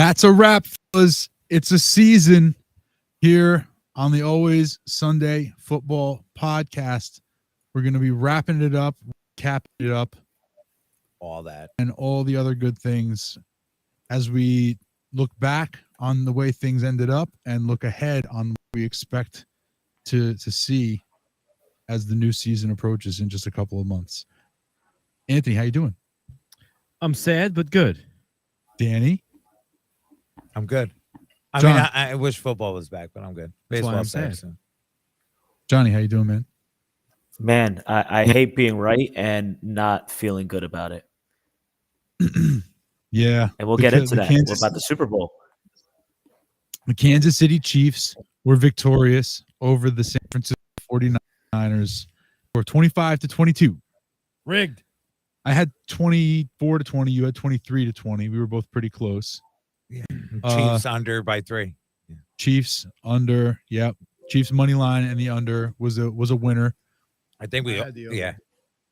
That's a wrap, fellas. It's a season here on the Always Sunday Football Podcast. We're going to be wrapping it up, capping it up, all that, and all the other good things as we look back on the way things ended up and look ahead on what we expect to see as the new season approaches in just a couple of months. Anthony, how you doing? I'm sad, but good. Danny? I'm good. John. I mean, I wish football was back, but I'm good. Baseball's back soon. Johnny, how you doing, man? Man, I hate being right and not feeling good about it. Yeah. And we'll get into that. What about the Super Bowl? The Kansas City Chiefs were victorious over the San Francisco 49ers for 25-22. Rigged. I had 24-20. You had 23-20. We were both pretty close. Yeah. Chiefs under by 3. Yeah. Chiefs under. Yep. Chiefs money line and the under was a winner. I think we yeah.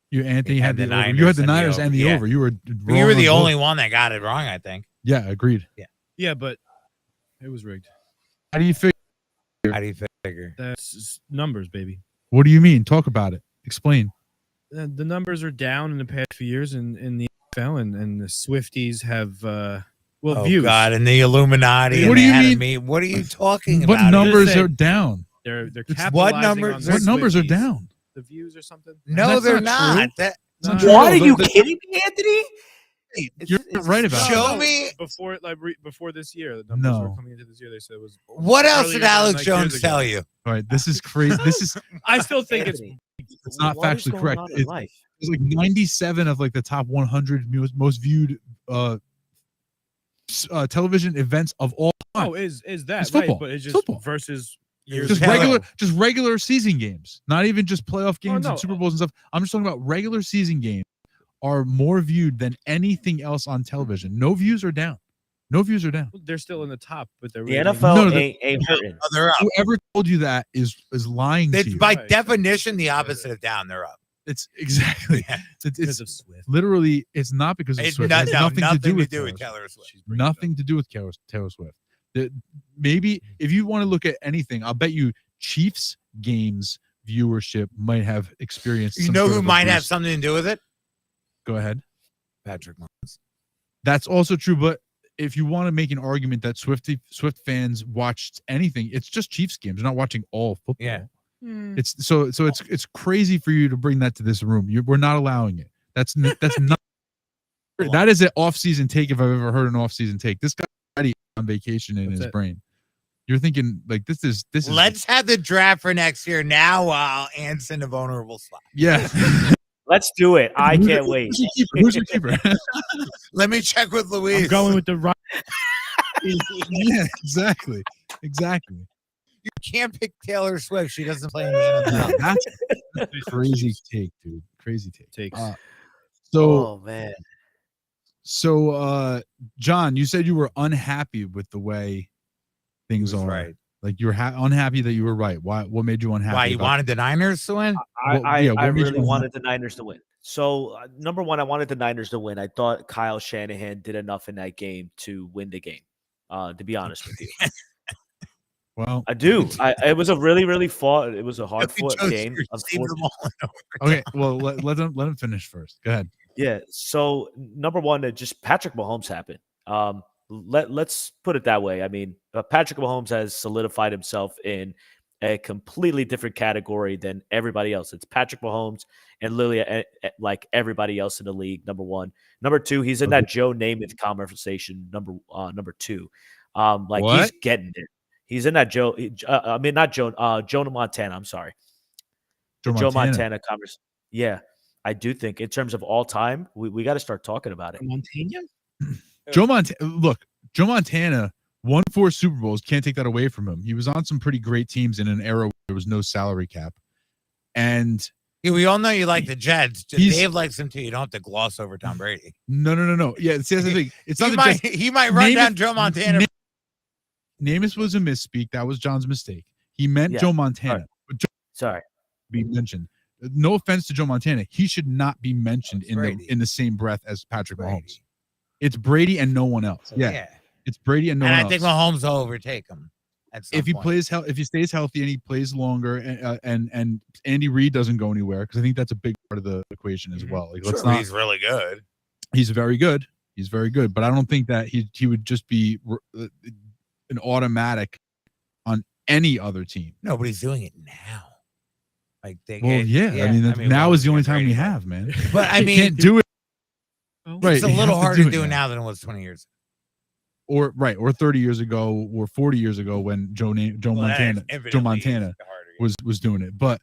You Anthony had the Niners. over. You had the Niners and the over. You were wrong. You were the only one that got it wrong, I think. Yeah, agreed. Yeah, but it was rigged. How do you figure? That's numbers, baby. What do you mean? Talk about it. Explain. The numbers are down in the past few years in the NFL, and the Swifties have views. God, and the Illuminati. What do you mean? What are you talking about? What numbers are down? They're what capitalizing numbers? on What numbers are down? The views or something? No, they're not. That's What? not Are true. you kidding me, Anthony? You're right about Show it. me before this year. The numbers No. were coming into this year. They said it was. What else earlier did than, Alex like, Jones years ago. tell you? All right, this is crazy. This is I still think Anthony, it's not what is factually going correct. on in life? It's like 97 of like the top 100 most viewed television events of all time. Oh, is that It's right? football. But it's just Football. versus Years Just ago. regular season games, not even just playoff games no. and Super Bowls and stuff. I'm just talking about regular season games are more viewed than anything else on television. No views are down. No views are down. they're still in the top, but they're The rating- NFL No, ain't hurting. Oh, they're up. Whoever told you that is lying to It's you. by Right. definition the opposite of down. They're up. It's exactly. because It's of Swift. literally. It's not because of It's Swift. It has nothing to do with Taylor Taylor Swift. She's bringing it up. Nothing to do with Taylor Swift. Maybe if you want to look at anything, I'll bet you Chiefs games viewership might have experienced. You some know sort who of a might have boost. something to do with it? Go ahead. Patrick Mahomes. That's also true, but if you want to make an argument that Swift fans watched anything, it's just Chiefs games. They're not watching all football. Yeah. It's it's crazy for you to bring that to this room. We're not allowing it. That's not. That is an off-season take if I've ever heard an off-season take. This guy already on vacation in What's his that? brain. You're thinking like this is. Let's have the draft for next year now while Ant's in a vulnerable spot. Yeah. Let's do it. I can't wait. Who's your keeper? Let me check with Louise. I'm going with the right. Yeah, exactly. You can't pick Taylor Swift. She doesn't play in the NFL. That's a crazy take, dude. Crazy take. Takes. Oh man. So, John, you said you were unhappy with the way things are. Right. Like you were unhappy that you were right. Why? What made you unhappy? Why you about wanted the Niners to win? What I made you really unhappy? wanted the Niners to win. So, number one, I wanted the Niners to win. I thought Kyle Shanahan did enough in that game to win the game, to be honest with you. Well, I do. It was a really it was a hard-fought Joe game. Spears saved them all in okay. Well, let him finish first. Go ahead. Yeah. So, number one, just Patrick Mahomes happened. Let's put it that way. I mean, Patrick Mahomes has solidified himself in a completely different category than everybody else. It's Patrick Mahomes and literally like everybody else in the league. Number one. Number two, he's in that Joe Namath conversation. Number two, like What? he's getting it. He's in that Jonah Montana. I'm sorry, Joe Montana conversation. Yeah, I do think in terms of all time, we got to start talking about it. Montana? Joe Montana won 4 Super Bowls. Can't take that away from him. He was on some pretty great teams in an era where there was no salary cap. And Yeah, we all know you like the Jets. He's- Dave likes them too. You don't have to gloss over Tom Brady. no. Yeah, see, that's the thing. It's not He might run Namath- down Joe Montana. Namath was a misspeak. That was John's mistake. He meant Yeah. Joe Montana. Right. But Joe Sorry. be mentioned. No offense to Joe Montana. He should not be mentioned It's Brady. in the same breath as Patrick Brady. Mahomes. It's Brady and no one else. Yeah. It's Brady and no and one I think else. Mahomes will overtake him. At some If he point. if he stays healthy and he plays longer, and Andy Reid doesn't go anywhere, because I think that's a big part of the equation as well. Like, let's Sure, not. he's really good. He's very good. He's very good, but I don't think that he would just be an automatic on any other team. Nobody's doing it now. Like they Well, yeah. I mean, now is the only time we have, man. But I You mean, can't do it. Right, it's a you little have to harder to it do now than it was 20 years ago. or 30 years ago or 40 years ago when Joe Montana was doing it. But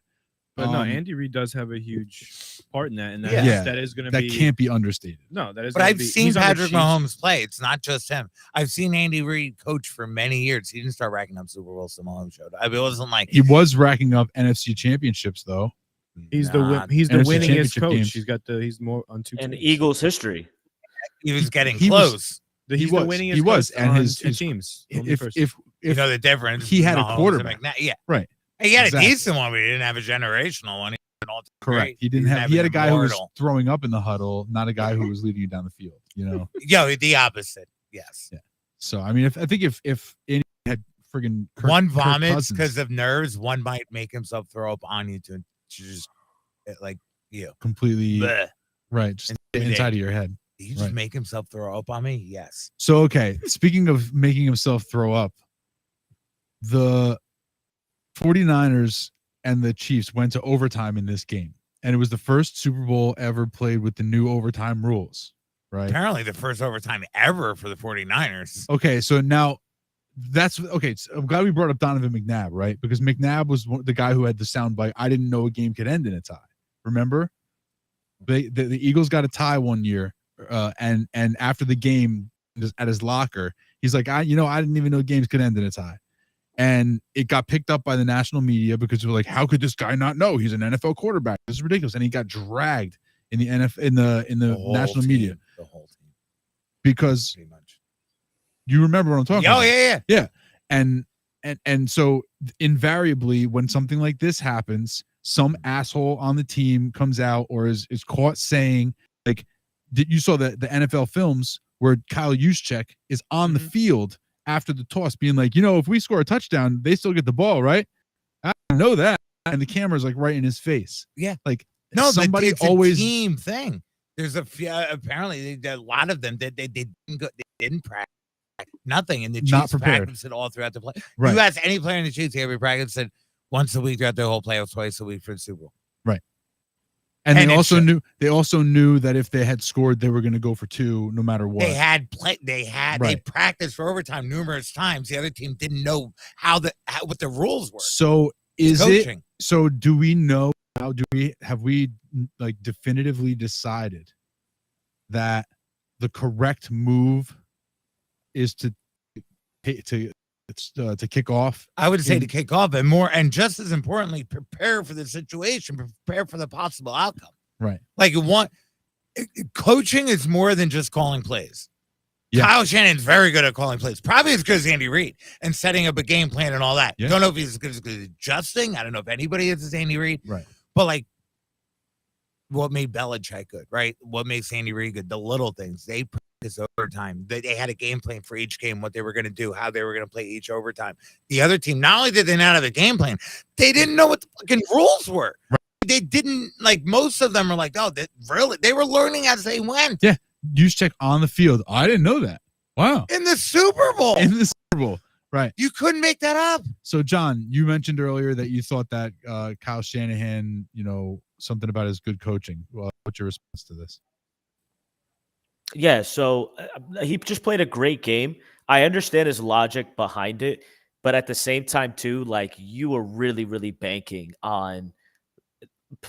no, Andy Reid does have a huge part in that, and that is going to that be can't be understated. No, that is. But I've be, seen he's on the Patrick Chiefs. Mahomes play. It's not just him. I've seen Andy Reid coach for many years. He didn't start racking up Super Bowls till Mahomes showed up. I mean, it wasn't like He was racking up NFC championships though. He's not. the NFC winningest championship coach. games. He's more on 2 And teams. Eagles history. He was getting he close. He's he the was. winningest He was, coach and on his 2 teams. Only if person. if You know the difference. he had a Mahomes and quarterback. McNabb. Yeah, right, he had Exactly. a decent one, but he didn't have a generational one. correct. He didn't have. He had a guy who was throwing up in the huddle, not a guy who was leading you down the field. You know. Yo, the opposite. Yes. Yeah. So I mean, I think if Andy had friggin' One Kirk vomits Cousins- because of nerves. One might make himself throw up on you to just like you. completely Bleh. right, just And inside of your head. Did he just Right. make himself throw up on me? Yes. So okay, speaking of making himself throw up, the 49ers and the Chiefs went to overtime in this game, and it was the first Super Bowl ever played with the new overtime rules, right? Apparently the first overtime ever for the 49ers. Okay, so now that's okay. So I'm glad we brought up Donovan McNabb, right? Because McNabb was the guy who had the soundbite. I didn't know a game could end in a tie. Remember, the Eagles got a tie one year, and after the game at his locker, he's like, I didn't even know games could end in a tie, and it got picked up by the national media because they were like, how could this guy not know? He's an NFL quarterback. This is ridiculous, and he got dragged in the in the national media The whole team. because Pretty much. you remember what I'm talking about. Yeah. And so invariably when something like this happens, some asshole on the team comes out or is caught saying, like, you saw the NFL films where Kyle Juszczyk is on the field after the toss being like, if we score a touchdown, they still get the ball, right? I know that. And the camera's like right in his face. Yeah. Like, No, somebody it's always a team thing. There's apparently a lot of them that they didn't practice nothing, and the Not Chiefs prepared. practiced it all throughout the play. Right. You ask any player in the Chiefs, every practice said once a week throughout their whole playoffs, twice a week for the Super Bowl. And And they it's- also knew that if they had scored, they were going to go for 2 no matter what. They Right. practiced for overtime numerous times. The other team didn't know what the rules were. So is Coaching. it? So do we know? Have we like definitively decided that the correct move is to kick off? I would say to kick off and just as importantly, prepare for the situation, prepare for the possible outcome. Right. Like coaching is more than just calling plays. Yeah. Kyle Shannon's very good at calling plays, probably as good as Andy Reid and setting up a game plan and all that. Yeah. Don't know if he's as good as adjusting. I don't know if anybody is as Andy Reid. Right. But like, what made Belichick good, right? What makes Andy Reid good? The little things. They practice overtime. They had a game plan for each game, what they were going to do, how they were going to play each overtime. The other team, not only did they not have a game plan, they didn't know what the fucking rules were. Right. They didn't, like, most of them are like, oh, really? They were learning as they went. Yeah. Juszczyk on the field. I didn't know that. Wow. In the Super Bowl. In the Super Bowl. Right. You couldn't make that up. So, John, you mentioned earlier that you thought that Kyle Shanahan, something about his good coaching. Well, what's your response to this? Yeah, so he just played a great game. I understand his logic behind it, but at the same time, too, like, you were really, really banking on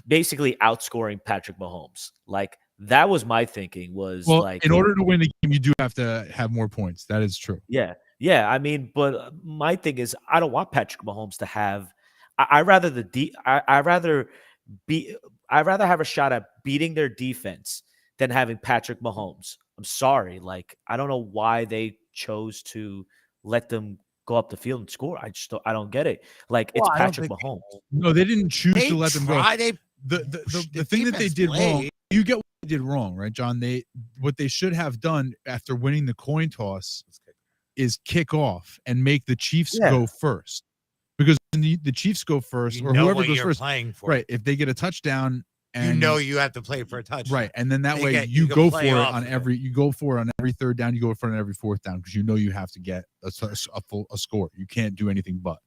basically outscoring Patrick Mahomes. Like, that was my thinking. In order to win the game, you do have to have more points. That is true. Yeah. I mean, but my thing is, I don't want Patrick Mahomes to have. I rather have a shot at beating their defense than having Patrick Mahomes. I'm sorry, like, I don't know why they chose to let them go up the field and score. I don't get it. Like, it's Patrick Mahomes. No, they didn't choose to let them go. The The thing that they did wrong, you get what they did wrong, right, John? What they should have done after winning the coin toss is kick off and make the Chiefs Yeah. go first, because when the Chiefs go first, You or know whoever what goes you're first, playing for. right? If they get a touchdown, and You know you have to play for a touchdown. right, and then that They way get- you you can go play for it off on of it. every you go for it on every third down, you go for it on every fourth down, because you know you have to get a score. You can't do anything but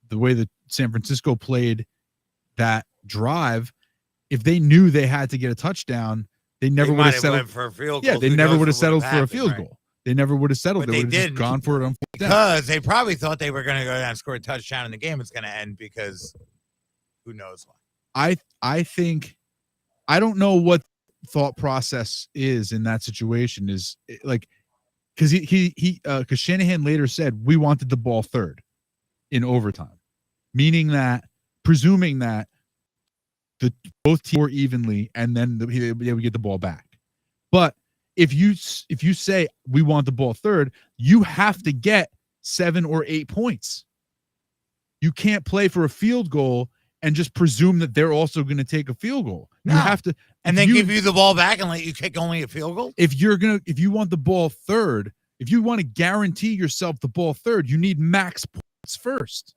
the way that San Francisco played that drive, if they knew they had to get a touchdown, they never would might have have settled went for a field goal. Yeah, they Who never knows would have what settled for a happened, field right? goal. They never would have settled. But They they would have just didn't. gone for it on fourth down. Because they probably thought they were going to go down and score a touchdown and the game was going to end, because who knows why. I think, I don't know what thought process is in that situation, is like, because because Shanahan later said we wanted the ball third in overtime, meaning that, presuming that both teams were evenly, and then they would get the ball back. But if you say we want the ball third, you have to get 7 or 8 points. You can't play for a field goal and just presume that they're also going to take a field goal. You No. have to, And then give you the ball back and let you kick only a field goal? if you want the ball third, if you want to guarantee yourself the ball third, you need max points first.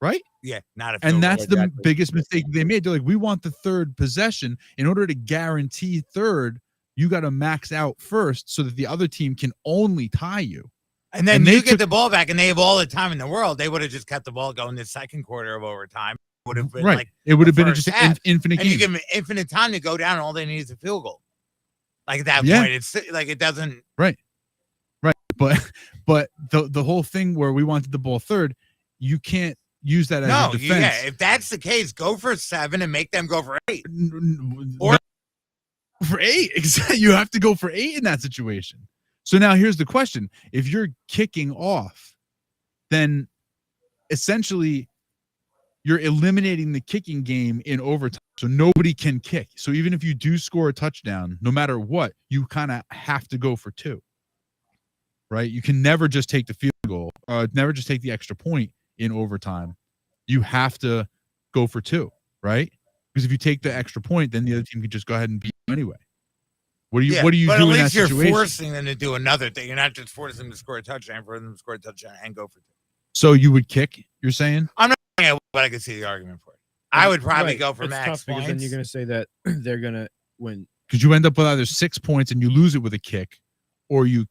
Right? Yeah, not a field And goal. that's the Exactly. biggest mistake they made. They're like, we want the third possession. In order to guarantee third, you got to max out first so that the other team can only tie you. And then and they you get took- the ball back and they have all the time in the world. They would have just kept the ball going the second quarter of overtime. It would have been Right. like, It would have the been first just an half. infinite and you game. give them infinite time to go down, and all they need is a field goal. Like at that Yeah. point, it's like it doesn't. Right. But the whole thing where we wanted the ball third, you can't use that as No, a defense. yeah. If that's the case, go for 7 and make them go for 8. Or for 8. Exactly. You have to go for 8 in that situation. So now here's the question. If you're kicking off, then essentially you're eliminating the kicking game in overtime. So nobody can kick. So even if you do score a touchdown, no matter what, you kind of have to go for 2. Right? You can never just take the field goal, never just take the extra point in overtime. You have to go for 2, right? Because if you take the extra point, then the other team can just go ahead and beat you anyway. What do you But do at in that least you're situation? forcing them to do another thing. You're not just forcing them to score a touchdown, for them to score a touchdown and go for 2. So you would kick, you're saying? Yeah, but I can see the argument for it. I would probably Right. go for It's max tough, because points. then you're going to say that they're going to win. Because you end up with either 6 points and you lose it with a kick, or you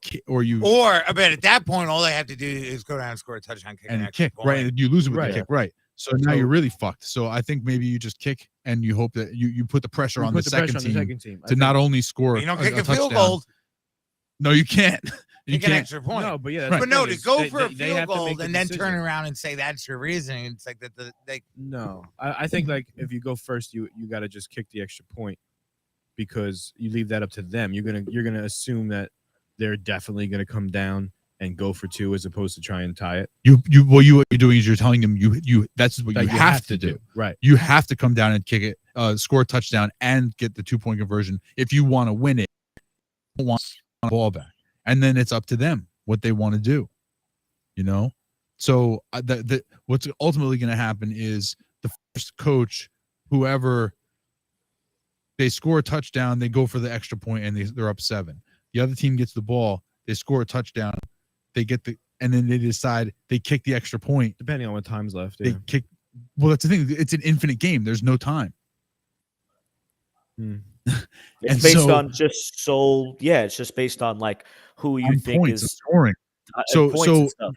Or, but at that point, all they have to do is go down and score a touchdown, kick an and extra kick, point. right? And you lose it with Right. the kick, right? So now So- you're really fucked. So I think maybe you just kick and you hope that you put the pressure You on the put the pressure second on team the second team. to not only score You don't a kick a field touchdown. goal, No, you can't. You kick an can't. extra point. No, but yeah, that's Right. the But no, thing to is go they- for a they field have to goal make the and then turn decision. around and say that's your reasoning, it's like that. No, I think like if you go first, you got to just kick the extra point, because you leave that up to them. You're gonna assume that they're definitely gonna come down and go for 2 as opposed to try and tie it. What you're doing is you're telling them you that's what That you have to do. Right. You have to come down and kick it, score a touchdown, and get the 2-point conversion if you want to win it. You don't want the ball back, and then it's up to them what they want to do. You know, so what's ultimately going to happen is the first coach, whoever, they score a touchdown, they go for the extra point, and they're up 7. The other team gets the ball, they score a touchdown, they get and then they decide they kick the extra point. Depending on what time's left. They Yeah. kick. Well, that's the thing. It's an infinite game. There's no time. Hmm. It's And based so- on it's just based on like who you On think points of is scoring. So- points so- and stuff.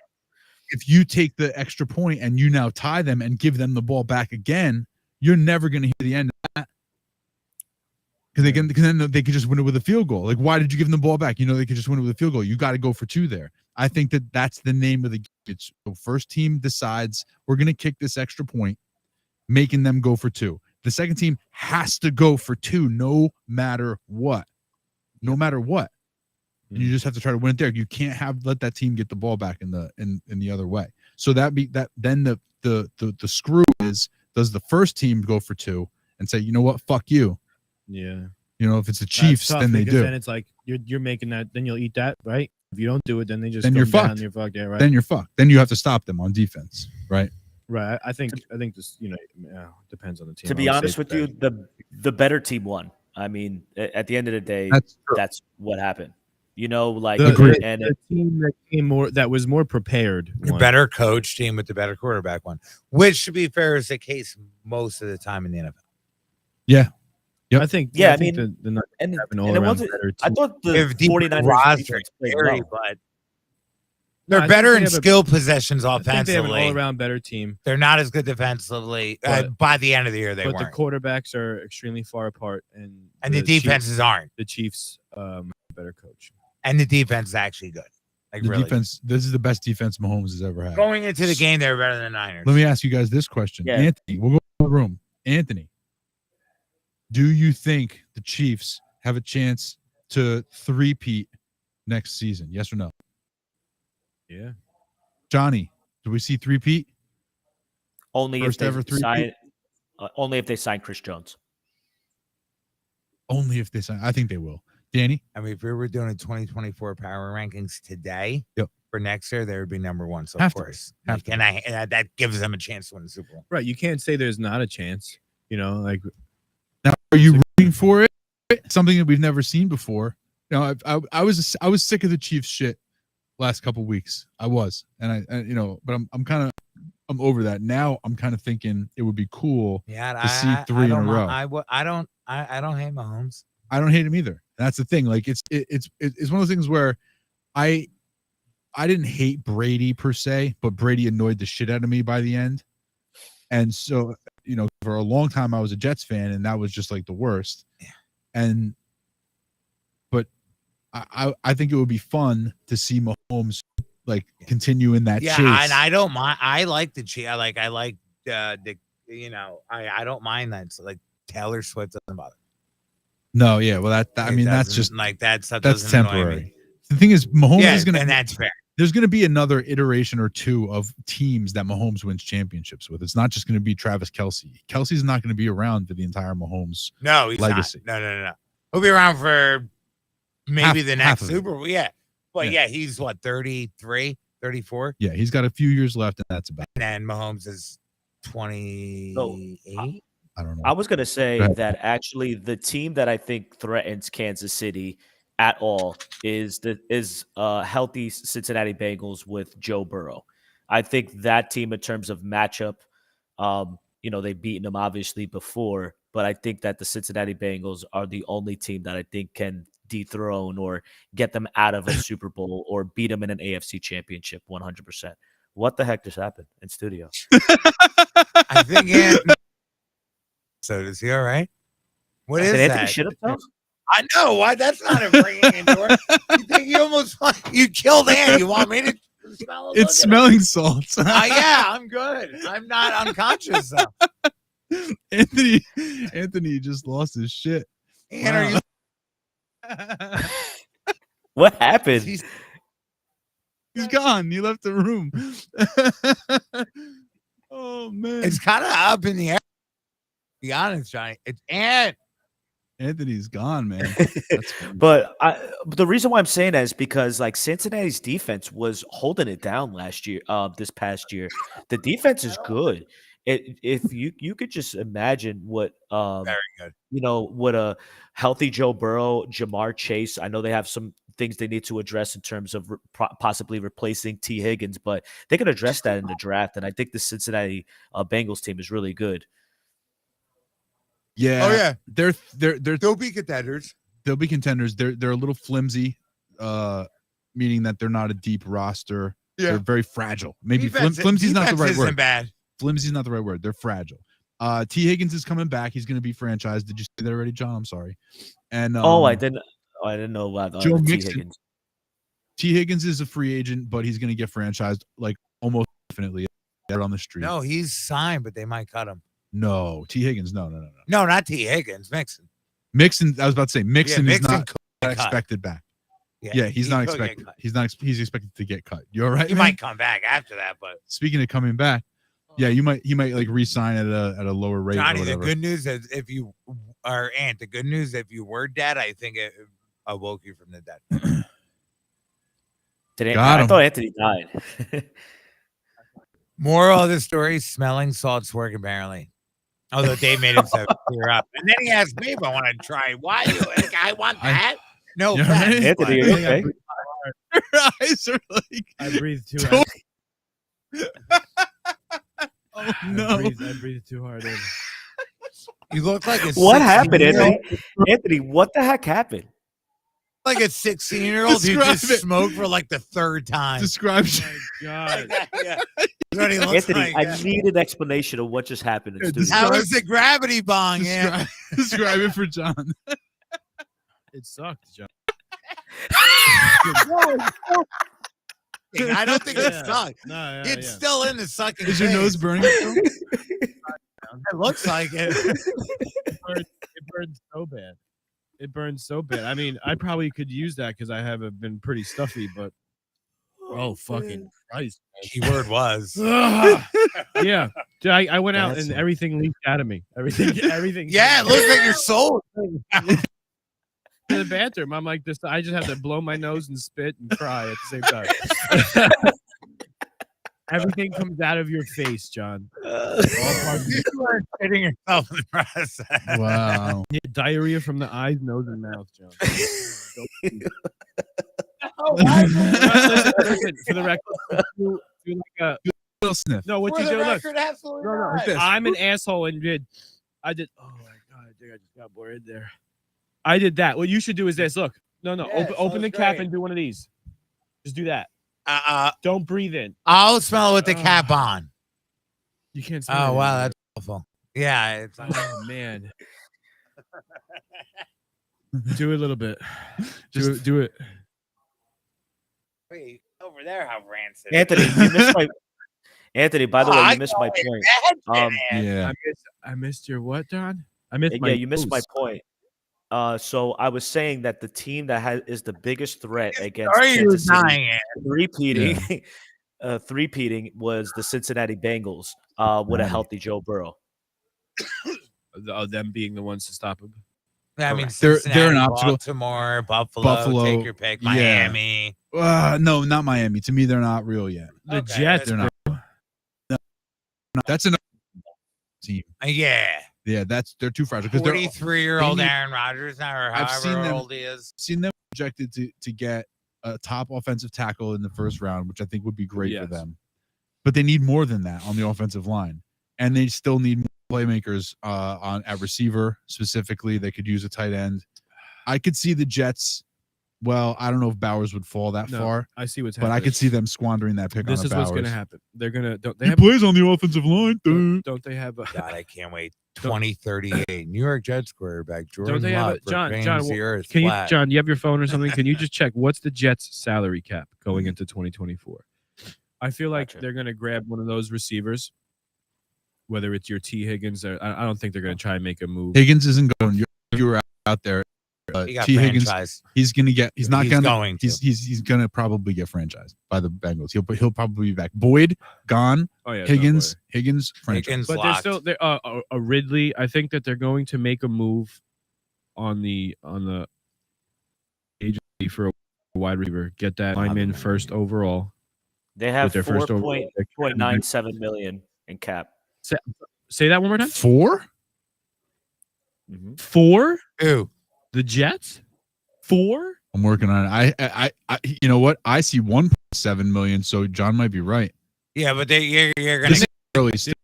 If you take the extra point and you now tie them and give them the ball back again, you're never going to hear the end of that. Because then they could just win it with a field goal. Like, why did you give them the ball back? You know, they could just win it with a field goal. You got to go for 2 there. I think that's the name of the game. It's the first team decides we're going to kick this extra point, making them go for 2. The second team has to go for 2 no matter what. No matter what. You just have to try to win it there. You can't let that team get the ball back in the other way. So then the screw is, does the first team go for 2 and say, you know what, fuck you. Yeah. You know, if it's the Chiefs, That's tough, then they because do. Then it's like you're making that. Then you'll eat that, right? If you don't do it, then they just Then come you're down, fucked. You're fucked. Yeah, right. Then you're fucked. Then you have to stop them on defense, right? Right. I think this, depends on the team. To be honest with you, the better team won. I mean, at the end of the day, That's true. that's what happened. You know, like Agreed. and The team that was more prepared. The won. better coach team with the better quarterback one, which to be fair is the case most of the time in the NFL. Yep. I think. Yeah, I think mean, the Nuggets and have an it all-around wasn't. better I team. thought the If deep 49ers roster, defense played scary, well. but No, I they're think better they in have a- skill possessions I think they have an offensively. all-around better team, They're not as good defensively. But- By the end of the year, they but weren't. the quarterbacks are extremely far apart, and The defenses aren't. The Chiefs, better coach. And the defense is actually good. Like The really defense. This is the best defense Mahomes has ever good. had. Going into the game, they were better than the Niners. Let me ask you guys this question. Yeah. Anthony, we'll go to the room. Anthony, do you think the Chiefs have a chance to three-peat next season? Yes or no? Yeah. Johnny, do we see three-peat? Only First if ever they three-peat? sign. Only if they sign Chris Jones. Only if they sign. I think they will. Danny? I mean, if we were doing a 2024 power rankings today Yep. for next year, they would be number one. So, Have of to be. course. Have Like, to and that gives them a chance to win the Super Bowl. Right. You can't say there's not a chance. You know, like Now, are you rooting for it? Something that we've never seen before. You know, I was sick of the Chiefs shit last couple weeks. I was, and but I'm over that now. I'm kind of thinking it would be cool Yeah, to see three in a row. I don't hate Mahomes. I don't hate him either. That's the thing. Like it's one of those things where I didn't hate Brady per se, but Brady annoyed the shit out of me by the end. And so, for a long time I was a Jets fan, and that was just like the worst. Yeah. But I think it would be fun to see Mahomes like continue in that chase. And I don't mind. I like the Chiefs. I don't mind that. So, like Taylor Swift doesn't bother. No, yeah. Well, that's just like that stuff. that's doesn't annoy temporary. me. The thing is, Mahomes is gonna, and that's fair. There's gonna be another iteration or two of teams that Mahomes wins championships with. It's not just gonna be Travis Kelce. Kelce's not gonna be around for the entire Mahomes. No, he's legacy. not. No. He'll be around for maybe the next half of it. Super Bowl. Yeah. But yeah, he's what, 33, 34? Yeah, he's got a few years left, and that's about it. And Mahomes is 28. I don't know. I was going to say Go ahead. that actually the team that I think threatens Kansas City at all is healthy Cincinnati Bengals with Joe Burrow. I think that team in terms of matchup, they've beaten them obviously before, but I think that the Cincinnati Bengals are the only team that I think can dethrone or get them out of a Super Bowl or beat them in an AFC championship 100%. What the heck just happened in studio? I think so is he all right? What is Did Anthony that? shit himself? I know. Why? That's not a bringing into it. You think you killed Ann? You want me to smell? It's smelling salts. Yeah, I'm good. I'm not unconscious though. Anthony just lost his shit. Ann, are you? What happened? He's gone. He left the room. Oh man, It's kind of up in the air. To be honest, Johnny. It's Ann. Anthony's gone, man. But the reason why I'm saying that is because like Cincinnati's defense was holding it down this past year. The defense is good. If you could just imagine what Very good. What a healthy Joe Burrow, Jamar Chase. I know they have some things they need to address in terms of possibly replacing T. Higgins, but they can address that in the draft. And I think the Cincinnati Bengals team is really good. Yeah. Oh yeah. They'll be contenders. They'll be contenders. They're a little flimsy, meaning that they're not a deep roster. Yeah. They're very fragile. Maybe Defense- flimsy's not the right defense word. isn't bad. Flimsy's not the right word. They're fragile. T. Higgins is coming back. He's going to be franchised. Did you say that already, John? I'm sorry. And I didn't know about Joe T. Mixon. Higgins. T. Higgins is a free agent, but he's going to get franchised like almost definitely out on the street. No, he's signed, but they might cut him. No, T. Higgins. No. No, not T. Higgins. Mixon. Mixon. I was about to say Mixon is not could get cut. expected back. Yeah, he's not could get expected. cut. He's expected to get cut. You all right? He man? might come back after that, but Speaking of coming back, yeah, he might like re-sign at a lower rate. Johnny, or the whatever. good news is if you were dead, I think it awoke you from the dead. Got I him. thought Anthony died. Moral of the story: smelling salts work apparently. Although Dave made himself clear up, and then he asked me if I want to try. Why you? Like, I want that. No You know offense, what I mean? Anthony, are but- you I think I okay? breathed- Your eyes are like, I breathed too Don't- hard. oh no. I breathed too hard in. You look like a What happened, 16-year-old Anthony? Anthony, what the heck happened? Like a 16-year-old who Describe just it. smoked for like the third time. Describe. Oh my god. Yeah. That's what he looks Anthony, like. I need an explanation of what just happened in Yeah, studio. How was the gravity bong? Yeah. Describe it for John. It sucked, John. I don't think it Yeah. sucked. No, yeah, It's yeah. still in the sucking. Is your nose phase. burning? Still? It looks like it. It burned so bad. It burned so bad. I mean, I probably could use that because I have been pretty stuffy, but oh fucking Christ. Keyword was. Yeah. Dude, I went out That's and it. everything leaked out of me. Everything. Yeah, it looks like your soul. in the bathroom. I'm like this. I just have to blow my nose and spit and cry at the same time. Everything comes out of your face, John. You are hitting yourself in the process. Wow. Yeah, diarrhea from the eyes, nose, and mouth, John. Listen, for the record, do like a Little sniff. no. What For you the do? Look, record, absolutely no, not. this. I'm an asshole and I did. Oh my god, I think I just got bored there. I did that. What you should do is this. Look, no, Yeah, open the sounds cap great. and do one of these. Just do that. Don't breathe in. I'll smell it with the cap on. You can't. smell Oh it wow, anymore. that's awful. Yeah, it's Oh man. Do it a little bit. Just Do it. wait over there. How rancid. Anthony, you missed my. Anthony, by the way, I you missed my know point. Imagine it. yeah. I missed your what, John? I missed my. Yeah, you missed my post. point. So I was saying that the team that is the biggest threat against Are you Kansas City dying? three-peating was the Cincinnati Bengals with a Right. healthy Joe Burrow. Them being the ones to stop him. I mean, They're an Cincinnati, obstacle. Baltimore, Buffalo, Buffalo, take your pick. yeah. Miami. No, not Miami. To me, they're not real yet. The Okay, Jets, They're not. No, that's another team. Yeah. Yeah, they're too fragile because they're 43-year-old they need- Aaron Rodgers now, or I've seen however them- old he is. seen them projected to get a top offensive tackle in the first round, which I think would be great for Yes. them. But they need more than that on the offensive line, and they still need more playmakers at receiver specifically. They could use a tight end. I could see the Jets. Well, I don't know if Bowers would fall that No, far, I see what's but happening. I could see them squandering that pick This on is a what's Bowers. going to happen. They're gonna. Don't they He have? plays on the offensive line. Don't they have? God, I can't wait. 2038. New York Jets quarterback Jordan they have Love a- John, proclaims the well, earth Can you, flat. John? You have your phone or something? Can you just check what's the Jets' salary cap going into 2024? I feel like Gotcha. they're gonna grab one of those receivers, whether it's your T Higgins or I don't think they're gonna try and make a move. Higgins isn't going. You were out there. He got T Higgins, franchised. he's gonna get. He's not He's gonna. going to. He's gonna probably get franchised by the Bengals. He'll probably be back. Boyd gone. Oh yeah, Higgins franchise. Higgins but they're locked. still they're a Ridley. I think that they're going to make a move on the agency for a wide receiver. Get that lineman first overall. They have With their first overall pick. 4.97 million in cap. Say that one more time. 4? Mhm. 4? Ooh. The Jets? 4? I'm working on it. I you know what? I see 1.7 million. So John might be right. Yeah, but you're gonna This is early still.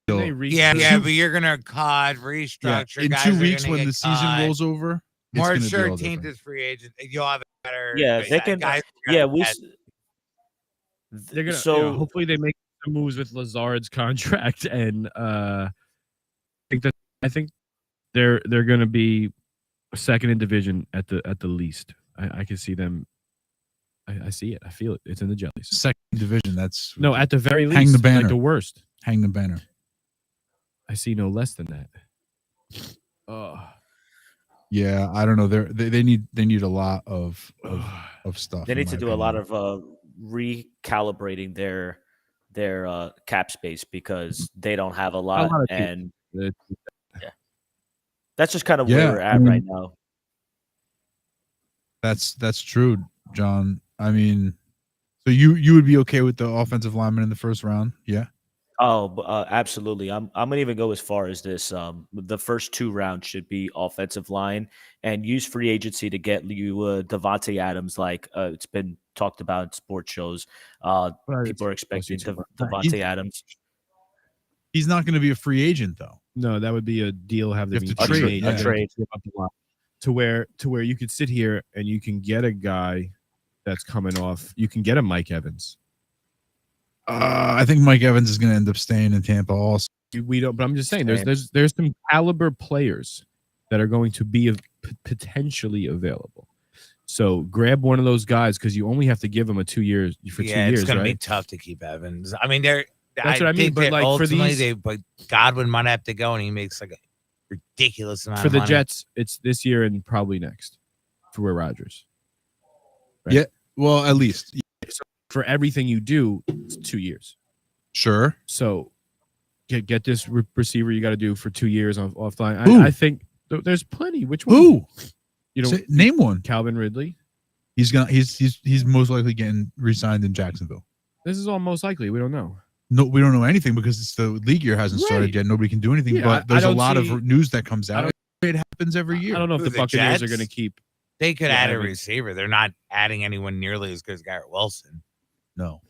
They reach yeah, the- yeah, but you're gonna cut, Yeah, restructure. in guys 2 are weeks gonna when get the season cut. rolls over, it's March gonna be all 13th different. is free agent. You'll have a better. Yeah, they can. Guys are gonna Yeah, we. get- s- They're gonna So hopefully they make some moves with Lazard's contract and I think they're gonna be second in division at the least. I can see them. I see it. I feel it. It's in the jellies. Second division. That's No, at the very least, Hang the like banner. the worst. hang the banner. I see no less than that. Oh, Yeah, I don't know. They need a lot of stuff. they in need my to do a lot opinion. of recalibrating their cap space because they don't have a lot, lot of people. and it- that's just kind of Yeah, where we're I at mean- right now. That's true, John. I mean, so you would be okay with the offensive lineman in the first round? Yeah. Absolutely. I'm gonna even go as far as this. The first 2 rounds should be offensive line, and use free agency to get you Devontae Adams. Like it's been talked about in sports shows. People are expecting Devontae Adams. He's not going to be a free agent though. No, that would be a deal have to You be have to trade, made. yeah. You're gonna give up a lot. To where you could sit here and you can get a guy that's coming off. You can get a Mike Evans. I think Mike Evans is going to end up staying in Tampa also. We don't, but I'm just saying there's some caliber players that are going to be potentially available. So grab one of those guys because you only have to give them a 2 years for 2 years. It's going right? to be tough to keep Evans. I mean, That's what I mean. But like for these, but Godwin might have to go, and he makes like a ridiculous amount for of the money. Jets. It's this year and probably next for Rodgers. Right? Yeah, well, at least so for everything you do, it's 2 years. Sure. So get this receiver you got to do for 2 years offline. I think there's plenty. Which one? Who? You know, name one. Calvin Ridley. He's most likely getting re-signed in Jacksonville. This is all most likely. We don't know. No, we don't know anything because it's the league year hasn't started yet. Nobody can do anything. Yeah, but there's a lot see, of news that comes out. It happens every year. I don't know if the Buccaneers are going to keep. They could add a receiver. They're not adding anyone nearly as good as Garrett Wilson. No.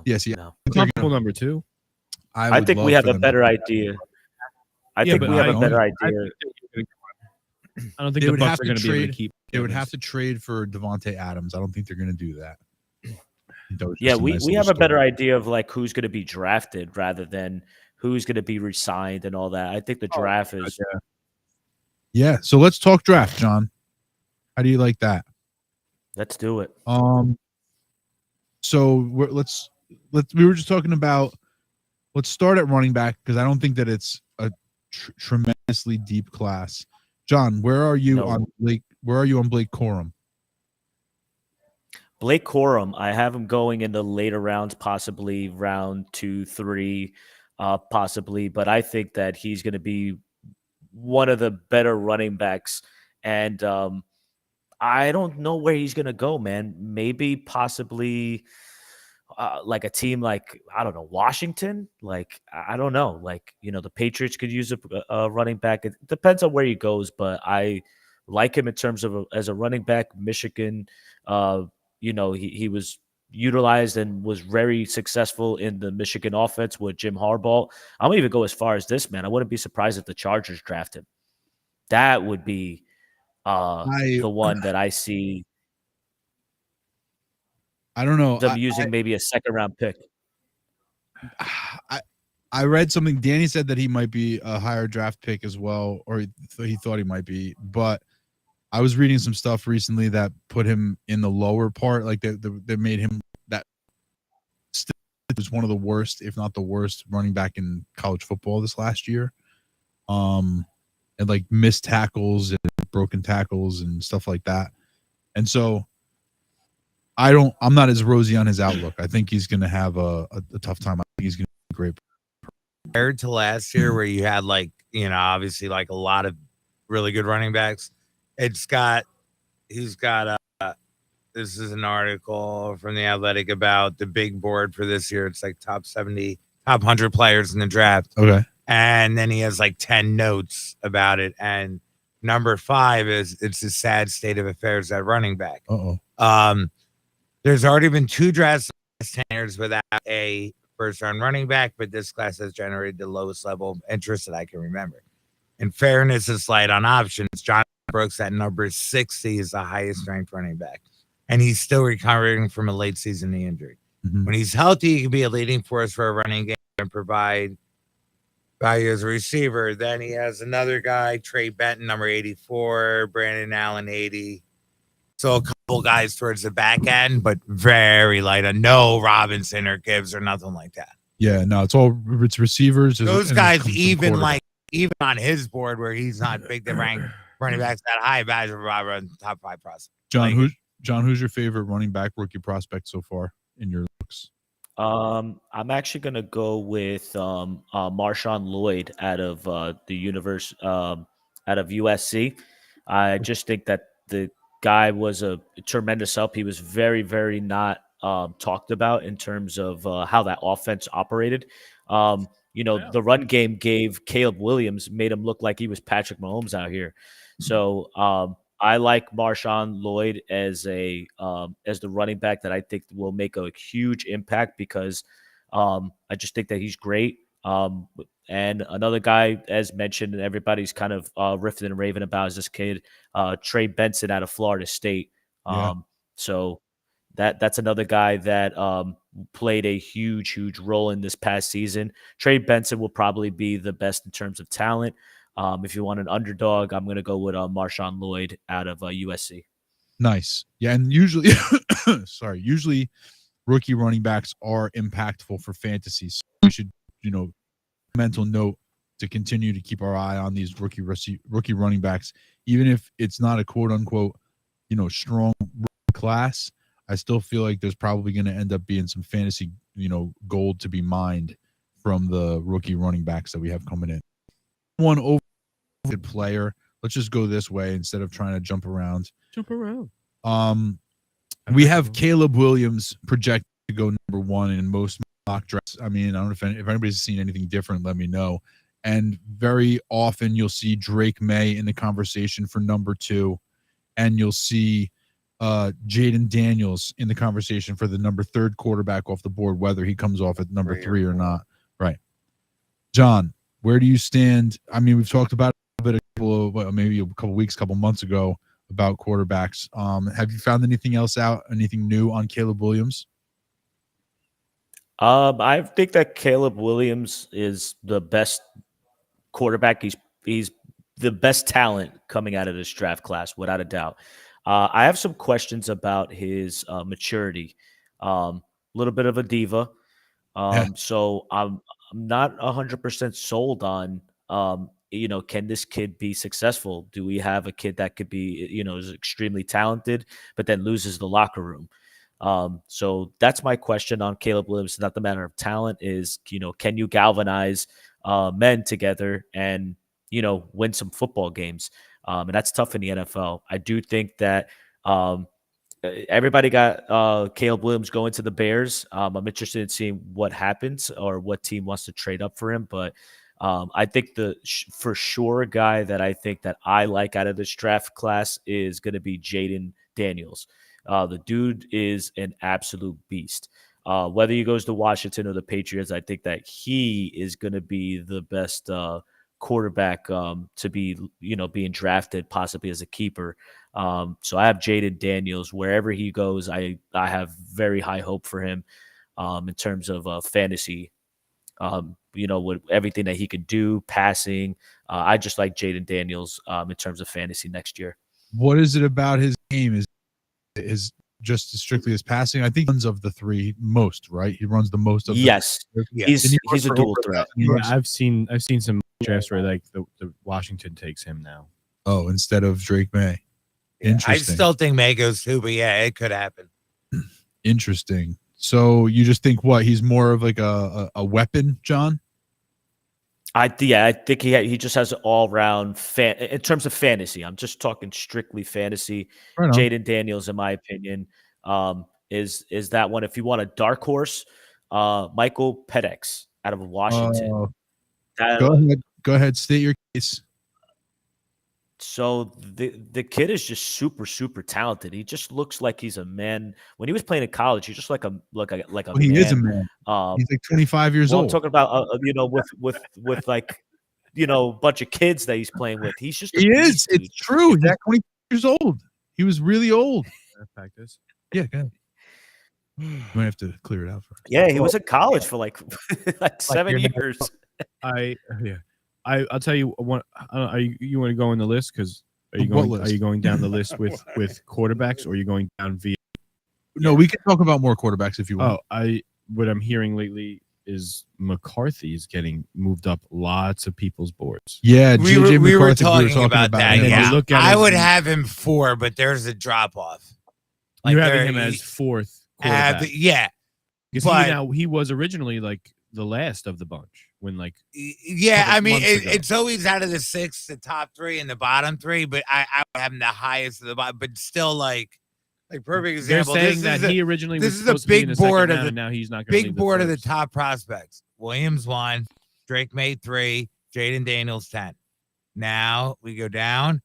Yes. Yeah. No. Comfortable number 2. I think we have a better idea. I think we have a better idea. I don't think the Bucs are going to be able to keep. They would have to trade for Devontae Adams. I don't think they're going to do that. Yeah, we have a better idea of like who's going to be drafted rather than who's going to be re-signed and all that. I think the draft is. Yeah, so let's talk draft, John. How do you like that? Let's do it. So we were just talking about. Let's start at running back because I don't think that it's a tremendously deep class. John, where are you on Blake? Where are you on Blake Corum? Blake Corum, I have him going in the later rounds, possibly round 2, 3, possibly. But I think that he's going to be one of the better running backs. And I don't know where he's going to go, man. Maybe possibly like a team like, I don't know, Washington. Like, I don't know. Like, you know, the Patriots could use a running back. It depends on where he goes. But I like him in terms of as a running back. Michigan, you know, he was utilized and was very successful in the Michigan offense with Jim Harbaugh. I'm going to even go as far as this, man. I wouldn't be surprised if the Chargers draft him. That would be the one that I see. I don't know. Them using maybe a second-round pick. I read something. Danny said that he might be a higher draft pick as well, or he thought he might be. But I was reading some stuff recently that put him in the lower part, like that made him that still was one of the worst, if not the worst, running back in college football this last year. And like missed tackles and broken tackles and stuff like that. And so I'm not as rosy on his outlook. I think he's going to have a tough time. I think he's going to be great. Compared to last year where you had like, you know, obviously like a lot of really good running backs. He's got this is an article from The Athletic about the big board for this year. It's like top 100 players in the draft. Okay. And then he has like 10 notes about it. And number 5 is it's a sad state of affairs at running back. There's already been 2 drafts in the last 10 years without a first-round running back, but this class has generated the lowest level of interest that I can remember. In fairness, it's light on options. John Brooks at number 60 is the highest ranked running back, and he's still recovering from a late season knee injury. Mm-hmm. When he's healthy, he can be a leading force for a running game and provide value as a receiver. Then he has another guy, Trey Benton, number 84, Brandon Allen, 80. So a couple guys towards the back end, but very light on no Robinson or Gibbs or nothing like that. Yeah, no, it's receivers. Those guys, even on his board where he's not big to rank running backs that high, Badger run top 5 prospect. John, who's your favorite running back rookie prospect so far in your looks? I'm actually gonna go with Marshawn Lloyd out of out of USC. I just think that the guy was a tremendous help. He was very, very not talked about in terms of how that offense operated. Yeah. The run game gave Caleb Williams, made him look like he was Patrick Mahomes out here. So I like Marshawn Lloyd as the running back that I think will make a huge impact because I just think that he's great. And another guy, as mentioned, and everybody's kind of riffing and raving about is this kid, Trey Benson out of Florida State. Yeah. So that's another guy that played a huge role in this past season. Trey Benson will probably be the best in terms of talent. If you want an underdog, I'm going to go with Marshawn Lloyd out of USC. Nice. Yeah, and usually, usually rookie running backs are impactful for fantasy. So we should, mental note to continue to keep our eye on these rookie running backs, even if it's not a quote unquote, strong class. I still feel like there's probably going to end up being some fantasy, gold to be mined from the rookie running backs that we have coming in. One overrated player. Let's just go this way instead of trying to jump around. We have Caleb Williams projected to go number 1 in most mock drafts. I mean, I don't know if anybody's seen anything different, let me know. And very often you'll see Drake May in the conversation for number 2, and you'll see Jaden Daniels in the conversation for the number 3 quarterback off the board, whether he comes off at number 3 or not. Right. John, where do you stand? I mean, we've talked about it a couple weeks, couple months ago about quarterbacks. Have you found anything else out, anything new on Caleb Williams? I think that Caleb Williams is the best quarterback. He's the best talent coming out of this draft class, without a doubt. I have some questions about his maturity. A little bit of a diva. So I'm not 100% sold on, can this kid be successful? Do we have a kid that could be, is extremely talented, but then loses the locker room? So that's my question on Caleb Williams. It's not the matter of talent, is, can you galvanize men together and, win some football games? And that's tough in the NFL. I do think that everybody got Caleb Williams going to the Bears. I'm interested in seeing what happens or what team wants to trade up for him. But I think the for sure guy that I think that I like out of this draft class is going to be Jaden Daniels. The dude is an absolute beast. Whether he goes to Washington or the Patriots, I think that he is going to be the best quarterback to be, being drafted possibly as a keeper. So I have Jaden Daniels. Wherever he goes, I have very high hope for him in terms of fantasy. With everything that he could do, passing. I just like Jaden Daniels in terms of fantasy next year. What is it about his game? Is just strictly his passing? I think he runs of the 3 most, right? He runs the most of yes. He's a dual threat. Yeah, I've seen some drafts where like the Washington takes him now. Oh, instead of Drake May. Interesting. I still think May goes too, but yeah, it could happen. Interesting. So you just think he's more of like a weapon, John? I think he just has an all-round in terms of fantasy. I'm just talking strictly fantasy. Right on. Jaden Daniels, in my opinion, is that one. If you want a dark horse, Michael Penix out of Washington. Go ahead. State your case. So the kid is just super talented. He just looks like he's a man. When he was playing in college, he's just like a He man. is a man. He's like 25 years old. I'm talking about with like a bunch of kids that he's playing with. He's just It's true. He's 20 years old. He was really old. Practice. Yeah, go ahead. You might have to clear it out for us. Yeah, he was in college for like 7 years. I'll tell you one. You want to go on the list? Because are you going down the list with quarterbacks, or are you going down via? No, we can talk about more quarterbacks if you want. What I'm hearing lately is McCarthy is getting moved up lots of people's boards. Yeah, we were talking about that. Yeah, I would have him 4, but there's a drop off. You're having him as 4th quarterback. Yeah, because he was originally like the last of the bunch. When I mean it's always out of the 6, the top 3 and the bottom 3, but I would have him the highest of the bottom, but still like perfect example. They're saying that he originally this was is a big board of the now he's not big board of the top prospects. Williams 1, Drake May 3, Jaden Daniels 10. Now we go down.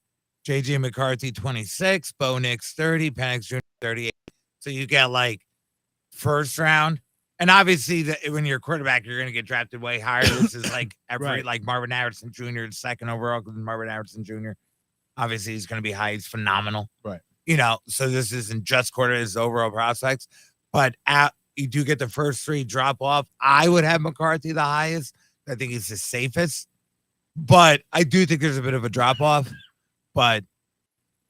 JJ McCarthy 26, Bo Nix 30, Penix Jr. 38. So you get like first round. And obviously, when you're a quarterback, you're going to get drafted way higher. This is like Right. like Marvin Harrison Jr. second overall. Marvin Harrison Jr. Obviously, he's going to be high. He's phenomenal. Right. So this isn't just his overall prospects, but you do get the first 3 drop off. I would have McCarthy the highest. I think he's the safest, but I do think there's a bit of a drop off. But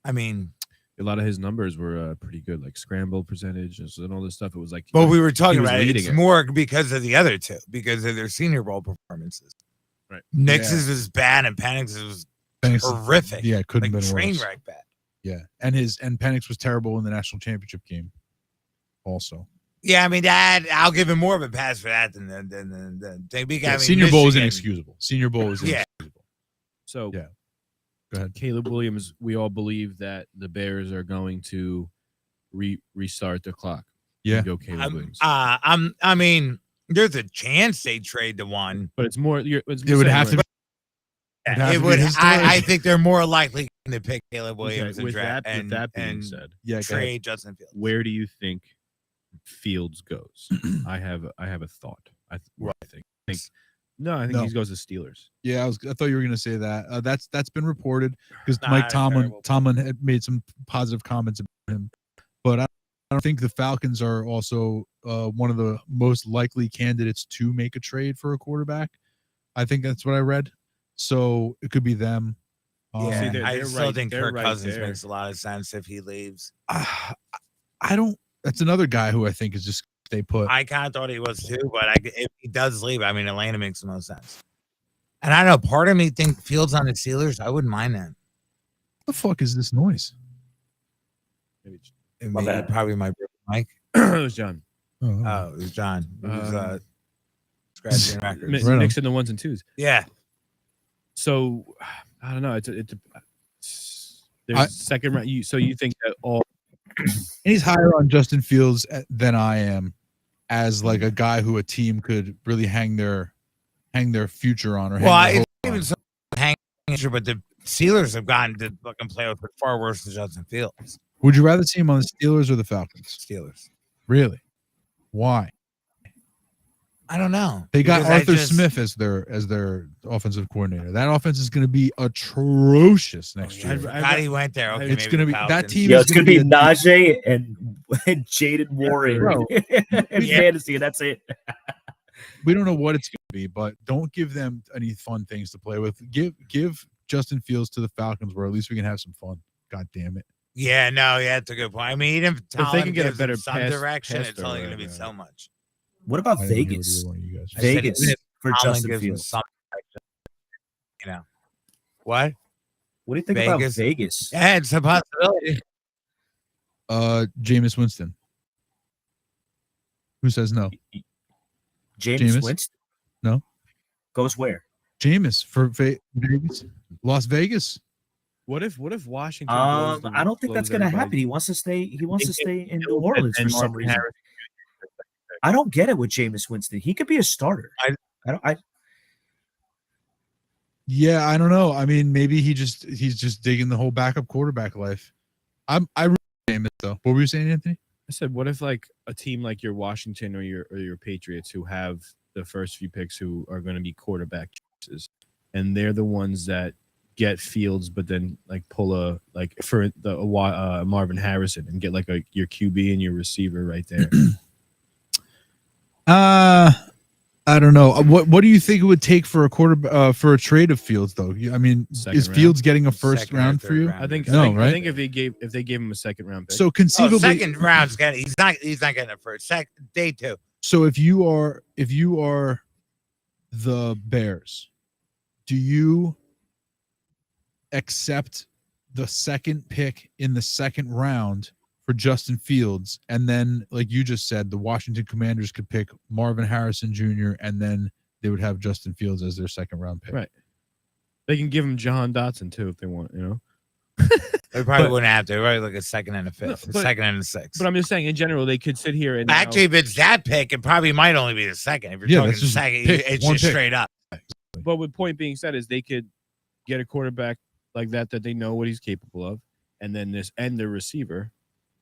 I mean, A lot of his numbers were pretty good, like scramble percentages and all this stuff. It was like, but we were talking was about it. leading It's it. more because of the other two, because of their Senior Bowl performances. Right. Nix's was bad and Penix's was horrific. Yeah, couldn't like have been train worse. wreck bad. Yeah, and Penix was terrible in the national championship game. Also, Yeah, I mean that I'll give him more of a pass for that than thing. Because Senior Bowl is Michigan- inexcusable. Senior Bowl is Yeah. inexcusable. so Yeah. Go ahead. Caleb Williams, we all believe that the Bears are going to restart the clock. Yeah. Go Caleb Williams. I mean, there's a chance they trade the one. But it's more. It would have to be. It'd have It to be would. historic. I think they're more likely to pick Caleb Williams and with draft that being and said, Yeah, go ahead. trade Justin Fields. where do you think Fields goes? I have a thought. I think. No, I think No. he goes to Steelers. Yeah, I thought you were going to say that. That's been reported because Nah, Mike that's Tomlin terrible. had made some positive comments about him, but I don't think the Falcons are also one of the most likely candidates to make a trade for a quarterback. I think that's what I read. So it could be them. Yeah, See, they're I still right- think they're Kirk right Cousins there. makes a lot of sense if he leaves. I don't. That's another guy who I think is just stay put. I kind of thought he was too, but if he does leave, I mean, Atlanta makes the most sense. And I know part of me think Fields on the Steelers. I wouldn't mind that. What the fuck is this noise? It My may- bad. probably my Mike. it was John. Oh, Oh, it was John. He was scratching records. Mi- Right on. mixing the ones and twos. Yeah. So I don't know. There's second round. So you think that all and he's higher on Justin Fields than I am, as like a guy who a team could really hang their future on. Or Well, hang their it's hope even on. so hanging, but the Steelers have gotten to fucking play with far worse than Justin Fields. Would you rather see him on the Steelers or the Falcons? Steelers. Really? Why? I don't know. They got Because I Arthur just- Smith as their offensive coordinator. That offense is going to be atrocious next Yeah, I year. forgot he went there. Okay, It's maybe gonna the be that Falcons. team. Yo, is it's gonna be a- Najee and Jaden Warren Bro, in yeah. fantasy, and that's it. We don't know what it's going to be, but don't give them any fun things to play with. Give Justin Fields to the Falcons, where at least we can have some fun. God damn it! Yeah, no, yeah, that's a good point. I mean, even if they can get a gives better them some pass- direction, pass it's only going to be thrower, so much. What about I didn't hear what Vegas? either one of you guys I said Vegas even if for Tomlin Justin gives them Fields. some direction, you know. What? What do you think Vegas. about Vegas? Yeah, it's a possibility. Jameis Winston. Who says no? James Jameis? Winston? No. Goes where? Jameis for Vegas, Las Vegas. what if Washington? blows the- I don't think that's blows gonna everybody- happen. He wants to stay. He wants to stay in New And- Orleans for and some Marvin reason. Harris- I don't get it with Jameis Winston. He could be a starter. I Yeah, I don't know. I mean, maybe he's just digging the whole backup quarterback life. I really Jameis though. What were you saying, Anthony? I said, what if like a team like your Washington or your Patriots who have the first few picks who are going to be quarterback choices, and they're the ones that get Fields, but then like pull a like for the Marvin Harrison and get like your QB and your receiver right there. I don't know. What do you think it would take for a for a trade of Fields though? I mean, Second is round. Fields getting a first Second or round for third you? round. I think No, I right? think if they gave him a second round pick, So Oh, conceivably, second round's getting. He's not getting it first. Day two. so if you are the Bears, do you accept the second pick in the second round for Justin Fields, and then like you just said, the Washington Commanders could pick Marvin Harrison Jr. and then they would have Justin Fields as their second round pick? Right. they can give him Jahan Dotson too if they want, you know. They probably But- wouldn't have to. Right, like a second and a fifth, No, a but- second and a sixth. But I'm just saying, in general, they could sit here and now- Actually, if it's that pick, it probably might only be the second. If you're Yeah, talking that's just second, pick, it's one just pick. straight up. But with point being said is they could get a quarterback like that they know what he's capable of, and then their receiver,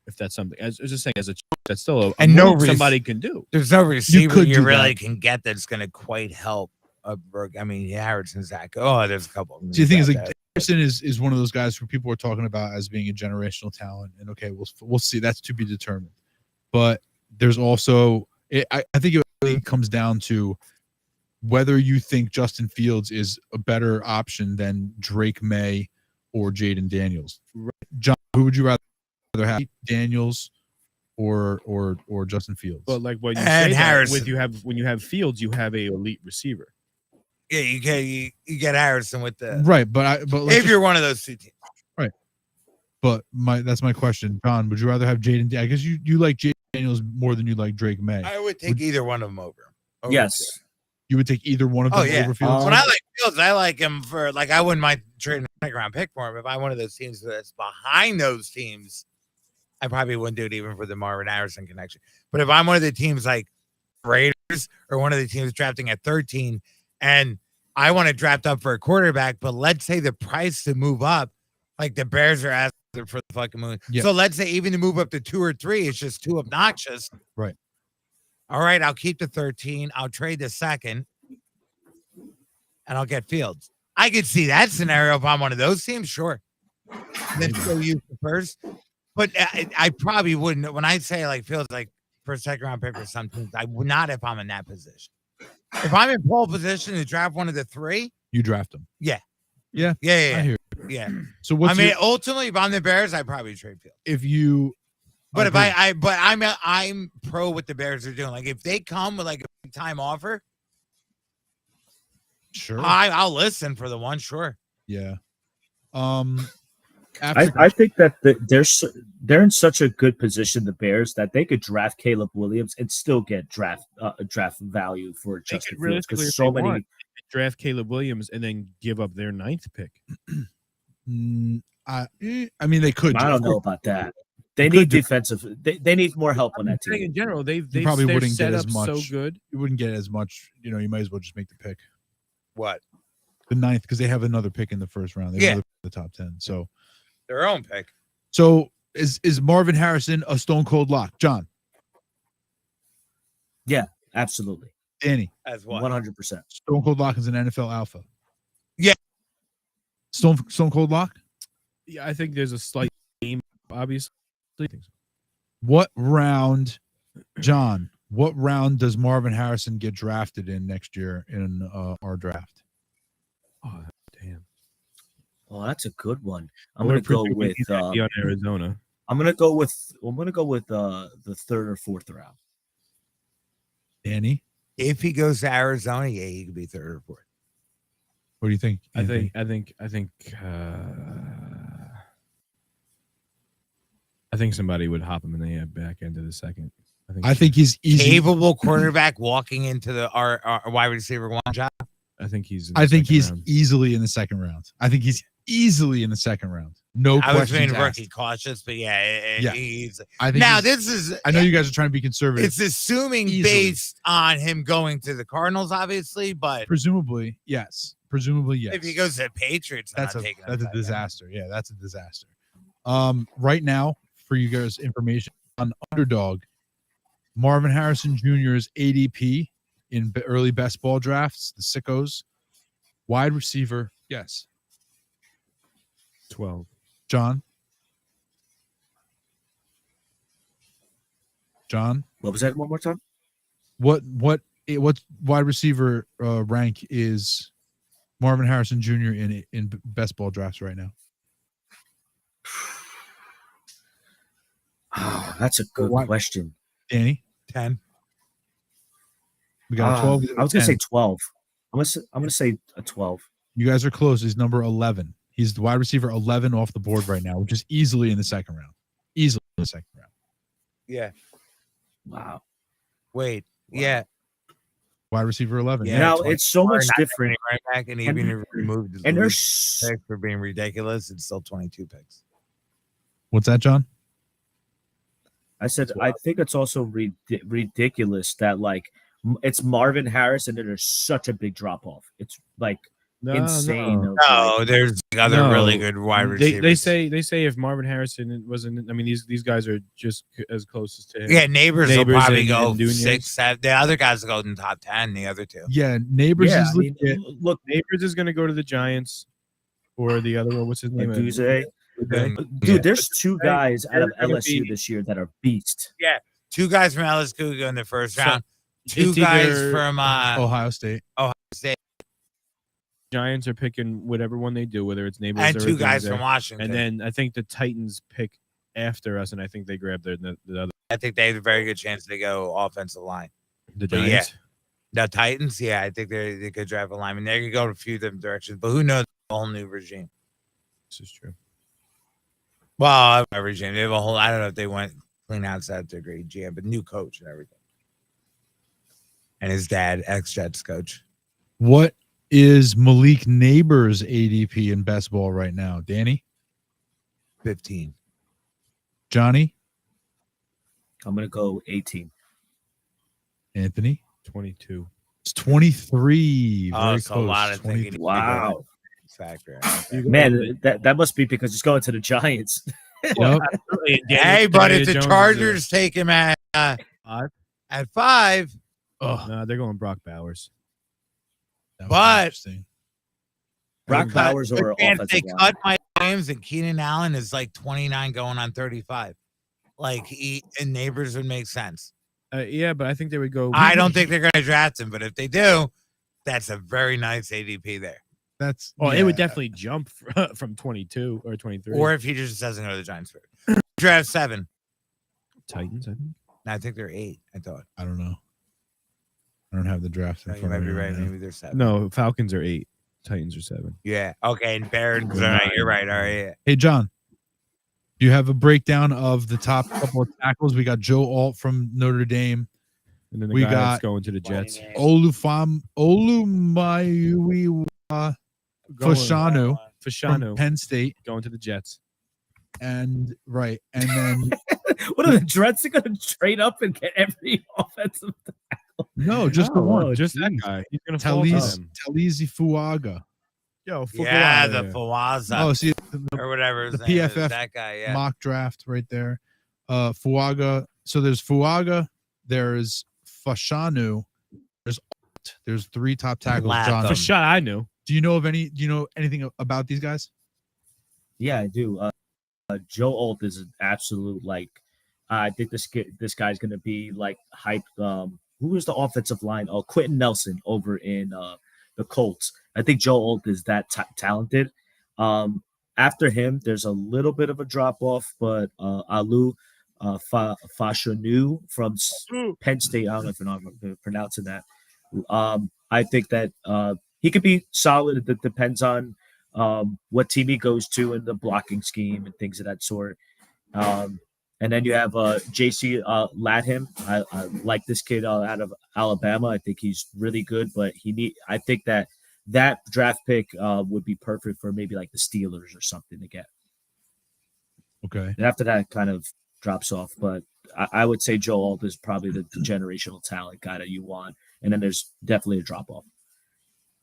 if that's something. As I was just saying, as a choice, that's still a And no move somebody can do. There's no receiver could you do really that. can get that's going to quite help. I mean, Harrison's Zach. Oh, there's a couple. Of them See, the thing is, got like that. Harrison is one of those guys who people are talking about as being a generational talent, and okay, we'll see. That's to be determined. But there's also, I think it really comes down to whether you think Justin Fields is a better option than Drake May or Jaden Daniels. John, who would you rather have, Daniels or Justin Fields? But like what you And say, that Harrison. when you have Fields, you have a elite receiver. Yeah, you get Harrison with the. right, but let's If just- you're one of those two teams, but that's my question, John. Would you rather have Jaden? I guess you like Jaden Daniels more than you like Drake May. I would take either one of them over. Yes. You would take either one of them Oh, yeah. over Fields. When I like Fields, I like him for like I wouldn't mind trading a second round pick for him. If I'm one of those teams that's behind those teams, I probably wouldn't do it even for the Marvin Harrison connection. But if I'm one of the teams like Raiders or one of the teams drafting at 13 and I want to draft up for a quarterback, but let's say the price to move up, like the Bears are asking for the fucking moon. Yeah. So let's say even to move up to 2 or 3, it's just too obnoxious. Right. All right, I'll keep the 13. I'll trade the second, and I'll get Fields. I could see that scenario if I'm one of those teams, sure. Then still use the first. But I probably wouldn't. When I say like Fields, like for a second round pick for some teams, I would not if I'm in that position. If I'm in pole position to draft one of the 3, You draft them. yeah. I Yeah. hear. Yeah. So what's I mean, your- ultimately, if I'm the Bears, I'd probably trade Fields. if you? But if agree. I'm pro what the Bears are doing. Like if they come with like a big time offer, sure, I'll listen for the one, sure. yeah. After, I think that they're in such a good position, the Bears, that they could draft Caleb Williams and still get draft value for They Justin could Fields realistically, because if so they many. want, draft Caleb Williams and then give up their 9th pick. I mean, they could. I don't Of know course, about that. They Could need do. defensive. They need more help on I'm that saying team. in general, they're probably they're wouldn't set get as up so much. good. You wouldn't get as much. You might as well just make the pick, What? the 9th, because they have another pick in the first round. They have Yeah. another pick in the top 10. Their own pick. So is Marvin Harrison a stone cold lock? John, Absolutely, Danny, As what? 100%. stone cold lock is an NFL alpha. Yeah. Stone cold lock. Yeah, I think there's a slight game, obviously. What round, John? What round does Marvin Harrison get drafted in next year in our draft? Oh, damn. Oh, that's a good one. I'm We're gonna go predicting with. he's gonna be on Arizona. I'm gonna go with the 3rd or 4th round. Danny, If he goes to Arizona, yeah, he could be 3rd or 4th. what do you think? I Anthony? think somebody would hop him in the back end of the second. I think he's easy. Capable quarterback walking into the our wide receiver 1 job. I think he's. I think he's round. easily in the second round. I think he's easily in the second round. No I was questions being asked. rookie cautious, but yeah, Yeah. he's I think now. he's- This is I know you guys are trying to be conservative. it's assuming Easily. based on him going to the Cardinals, obviously, but Presumably, yes. Presumably, yes. if he goes to the Patriots, I'm that's not a taking him that's a back then. disaster. Yeah, that's a disaster. Right now, for you guys' information on Underdog, Marvin Harrison Jr.'s ADP in early best ball drafts, the sickos, wide receiver, yes. 12. John. What was that? One more time. What wide receiver rank is Marvin Harrison Jr. in best ball drafts right now? Oh, that's a good Why- question. Danny, 10. we got a 12. I was gonna 10. say 12. I'm gonna say a 12. You guys are close. He's number 11. He's the wide receiver 11 off the board right now, which is easily in the second round. Easily in the second round. Yeah. Wow. Wait. Wow. Yeah. wide receiver 11. Yeah, Now 24, it's so much not different. right back, and even if removed his And lead there's pick for being ridiculous, it's still 22 picks. What's that, John? I said I think it's also ridiculous that like it's Marvin Harris and then there's such a big drop off. It's like insane. No. Of, No, like, there's other really good wide receivers. They say if Marvin Harrison wasn't, I mean these guys are just as close as to him. Yeah, neighbors will Neighbors probably and go Nunez. 6, 7. The other guys will go in the top 10. The other two. Yeah, Neighbors yeah, is I mean, legit. look, Neighbors is going to go to the Giants, or the other one. What's his name? Duze. Yeah. Dude, there's two Hey, guys out of they're gonna LSU be- this year that are beast. Two guys from LSU go in the first So, round. Two it's guys either from Ohio State. State, Giants are picking whatever one they do, whether it's Neighbors and or two guys Dunze. from Washington. And then I think the Titans pick after us, and I think they grab the other I think they have a very good chance to go offensive line. the But yeah. Giants. The Titans, yeah, I think they could draft a lineman. They could go a few different directions, but who knows? A whole new regime. This is true. Well, a regime. They have a whole. I don't know if they went clean outside to a great GM, but new coach and everything. And his dad, ex-Jets coach. What is Malik Neighbors' ADP in best ball right now? Danny? 15. Johnny? I'm gonna go 18. Anthony? 22. It's 23. Oh, Very so close. a lot of 23. thinking. Wow, Factor. Okay. man, that must be because he's going to the Giants. Yep. Hey, but if the Jones is Chargers take him at 5. 5, Oh, No, they're going Brock Bowers. that was But- interesting. Brock Cut- Bowers or if offensive they line. cut Mike Williams and Keenan Allen is like 29 going on 35. Like and Neighbors would make sense. Yeah, but I think they would go. I don't think they're going to draft him, but if they do, that's a very nice ADP there. That's Oh, it would yeah. definitely jump from 22 or 23. Or if he just doesn't go to the Giants first. Draft 7. Titans, I think. I think they're 8. I thought. I don't know. I don't have the draft in No, you front might of be me right. now. Maybe they're 7. No, Falcons are 8. Titans are 7. Yeah. Okay. And Barons are 9. You're right. All right. Yeah. Hey, John, do you have a breakdown of the top couple of tackles? We got Joe Alt from Notre Dame. And then the We guy that's got- going to the Jets. Olumayuwa Fashanu from Fashanu Penn State. going to the Jets. And then What are the Dreads going to trade up and get every offensive? no, just the Oh, one. Just that geez. guy. He's going to fall Talizi Fuaga. Yo, Yeah. Fukuoka, The yeah. Fawaza Oh, see the or whatever. His the name is, PFF that guy. Yeah. mock draft right there. Fuaga. So there's Fuaga. There's Fashanu. There's 3 top tackles. Latham. John, Fashan, I knew. do you know anything about these guys? Yeah, I do. Joe Alt is an absolute like. I think this guy's going to be like hyped. Who is the offensive line? Oh, Quentin Nelson over in the Colts. I think Joe Alt is that talented. After him, there's a little bit of a drop off, but Alu Fashanu from Penn State. I don't know if I'm pronouncing that. I think that he could be solid. It depends on what team he goes to in the blocking scheme and things of that sort. And then you have JC Latham. I like this kid out of Alabama. I think he's really good, but I think that draft pick would be perfect for maybe like the Steelers or something to get. Okay. And after that, it kind of drops off. But I would say Joe Alt is probably the generational talent guy that you want. And then there's definitely a drop off.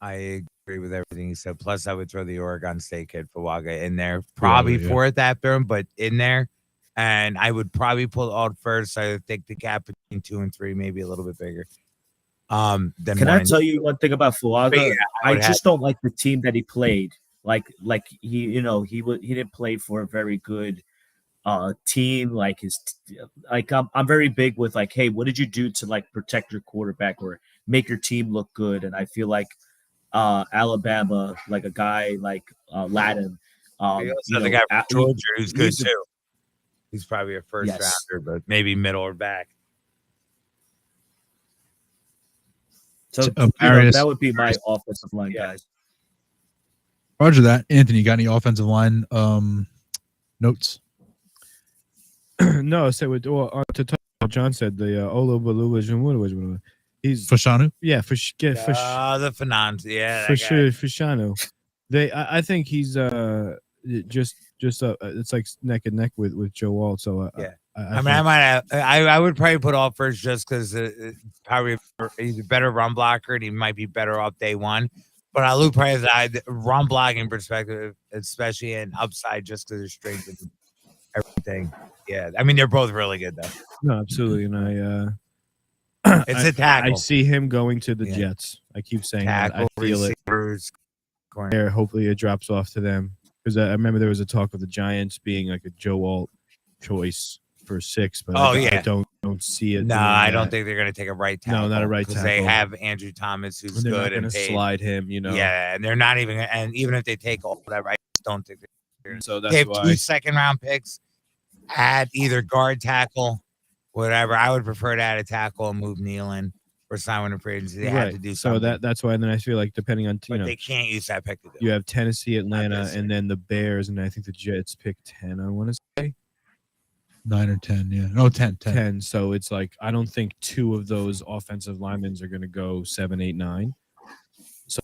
I agree with everything you said. Plus, I would throw the Oregon State kid Fawaga in there, probably yeah. fourth after him, but in there. And I would probably pull Alt first. I would think the gap between 2 and 3 maybe a little bit bigger. Then Can I tell you one thing about Fuaga? Yeah, I would just don't like the team that he played. Like he didn't play for a very good team. Like I'm very big with like, hey, what did you do to like protect your quarterback or make your team look good? And I feel like Alabama, like a guy like Latham. the guy from Georgia who's good he's a- too. He's probably a first Yes. rounder, but maybe middle or back. So Marius- that would be my offensive line guys. Roger that. Anthony, got any offensive line notes? No, so to talk about what John said, the Olo Balula He's Fashanu. yeah, for The Finance. Yeah. for that sure, guy. Fashano. I think he's just it's like neck and neck with Joe Walt. So Yeah. I I might have, I would probably put Alt first just because probably he's a better run blocker and he might be better off day one. But I look probably as a run blocking perspective, especially in upside, just because their strength and everything. Yeah, I mean they're both really good though. no, absolutely, and It's I a tackle. I see him going to the Yeah. Jets. I keep saying that. I Tackle, feel it. receivers, corner. There, hopefully it drops off to them because I remember there was a talk of the Giants being like a Joe Walt choice for 6, but I don't see it. No, doing I don't that. think they're going to take a right tackle. No, not a right because they tackle. have Andrew Thomas, who's And they're not good going and to paid. slide him. Yeah, and they're not even. And even if they take all that, I just don't think they're. So They that's have why 2 second-round picks. Add either guard, tackle, whatever. I would prefer to add a tackle and move Nealon or sign one in free agency. They have to do something. So that's why. And then I feel like depending on but they can't use that pick to do. you have Tennessee, Atlanta, this and then the Bears, and I think the Jets pick 10. I want to say 9 or 10. Yeah. No, 10. 10. So it's like I don't think 2 of those offensive linemen are going to go 7, 8, 9. So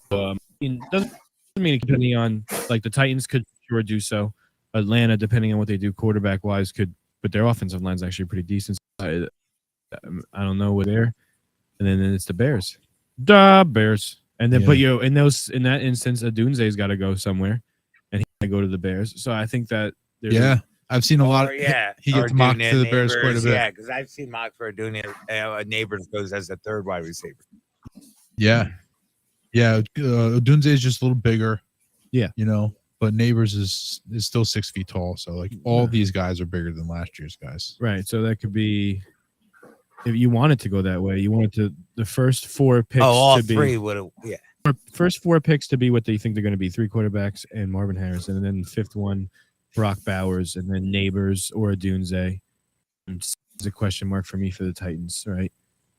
it doesn't mean depending on like the Titans could sure do so. Atlanta, depending on what they do quarterback wise, could, but their offensive line is actually pretty decent. I don't know what they're, and then it's the Bears, and then but in that instance, Adunze's got to go somewhere, and he got to go to the Bears. So I think that I've seen a lot. He gets mocked to the Bears quite a bit. Yeah, because I've seen mocked for Neighbors goes as the 3rd wide receiver. Yeah. Odunze is just a little bigger. Yeah. But Neighbors is still 6 feet tall. So like all these guys are bigger than last year's guys. Right. So that could be if you wanted to go that way. You wanted the first 4 picks. All to be, 3 would have. Yeah. First 4 picks to be what they think they're going to be: 3 quarterbacks and Marvin Harrison, and then the 5th one, Brock Bowers, and then Neighbors or Adunze. It's a question mark for me for the Titans. Right.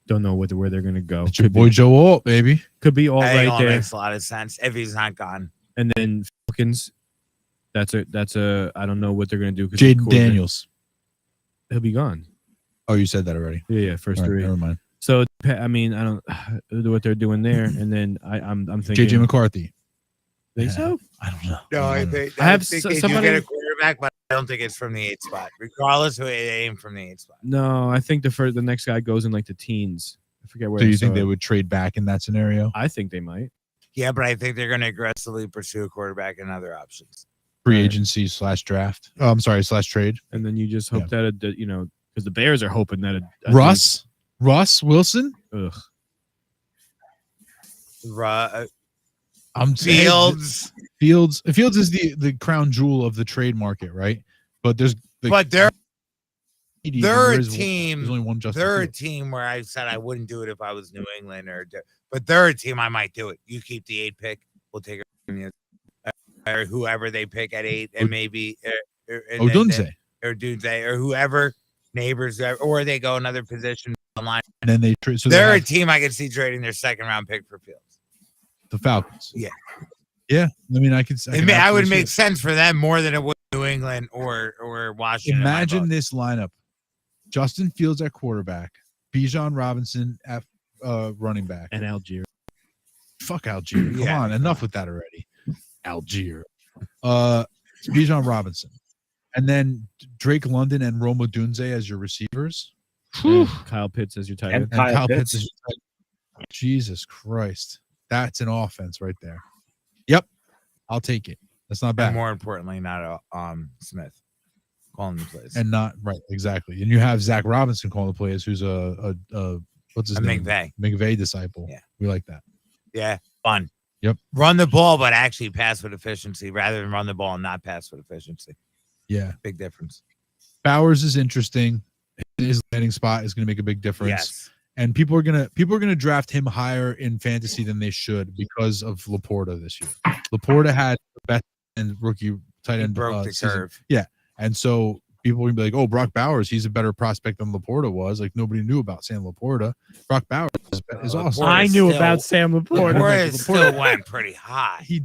Don't know where they're going to go. It's your boy Joe Alt, baby. Could be all right there. Makes a lot of sense if he's not gone. And then Falcons. That's a. I don't know what they're going to do. Jaden Daniels. He'll be gone. Oh, you said that already. Yeah. First All right, 3. never mind. So I mean, I don't know what they're doing there. And then I'm thinking JJ McCarthy. Think so? I don't know. No, I think they do get a quarterback, but I don't think it's from the 8th spot. Regardless, who they aim from the 8th spot. No, I think the next guy goes in like the teens. I forget where. So you think they would trade back in that scenario? I think they might. Yeah, but I think they're going to aggressively pursue a quarterback and other options. Free agency / draft. Oh, I'm sorry, / trade. And then you just hope that because the Bears are hoping that Russ Wilson. Ugh. Fields is the crown jewel of the trade market, right? But they're a team. There's only one Justin they're Fields. a team where I said I wouldn't do it if I was New England but they're a team I might do it. You keep the 8 pick, we'll take it from you, or whoever they pick at 8, and maybe Odunze or whoever Neighbors, or they go another position online. And then they trade. So they're a team I could see trading their 2nd round pick for Fields. The Falcons. Yeah. I mean, I would make sense for them more than it would New England or Washington. Imagine this lineup: Justin Fields at quarterback, Bijan Robinson at running back, and Algier. Fuck Algier. Come on, enough with that already. Algier. It's Bijan Robinson, and then Drake London and Rome Odunze as your receivers. Kyle Pitts as your tight end. And Kyle Pitts as your tight end. Jesus Christ. That's an offense right there. Yep. I'll take it. That's not bad. And more importantly, not Smith calling the plays. And not right, exactly. And you have Zach Robinson calling the plays, who's a what's his name? McVay disciple. Yeah. We like that. Yeah. Fun. Yep. Run the ball, but actually pass with efficiency rather than run the ball and not pass with efficiency. Yeah. Big difference. Bowers is interesting. His landing spot is going to make a big difference. Yes. And people are gonna draft him higher in fantasy than they should because of Laporta this year. Laporta had the best and rookie tight end. Broke the curve. Yeah, and so people are gonna be like, "Oh, Brock Bowers, he's a better prospect than Laporta was." Like nobody knew about Sam Laporta. Brock Bowers is awesome. I knew about Sam Laporta. Laporta still went pretty high. He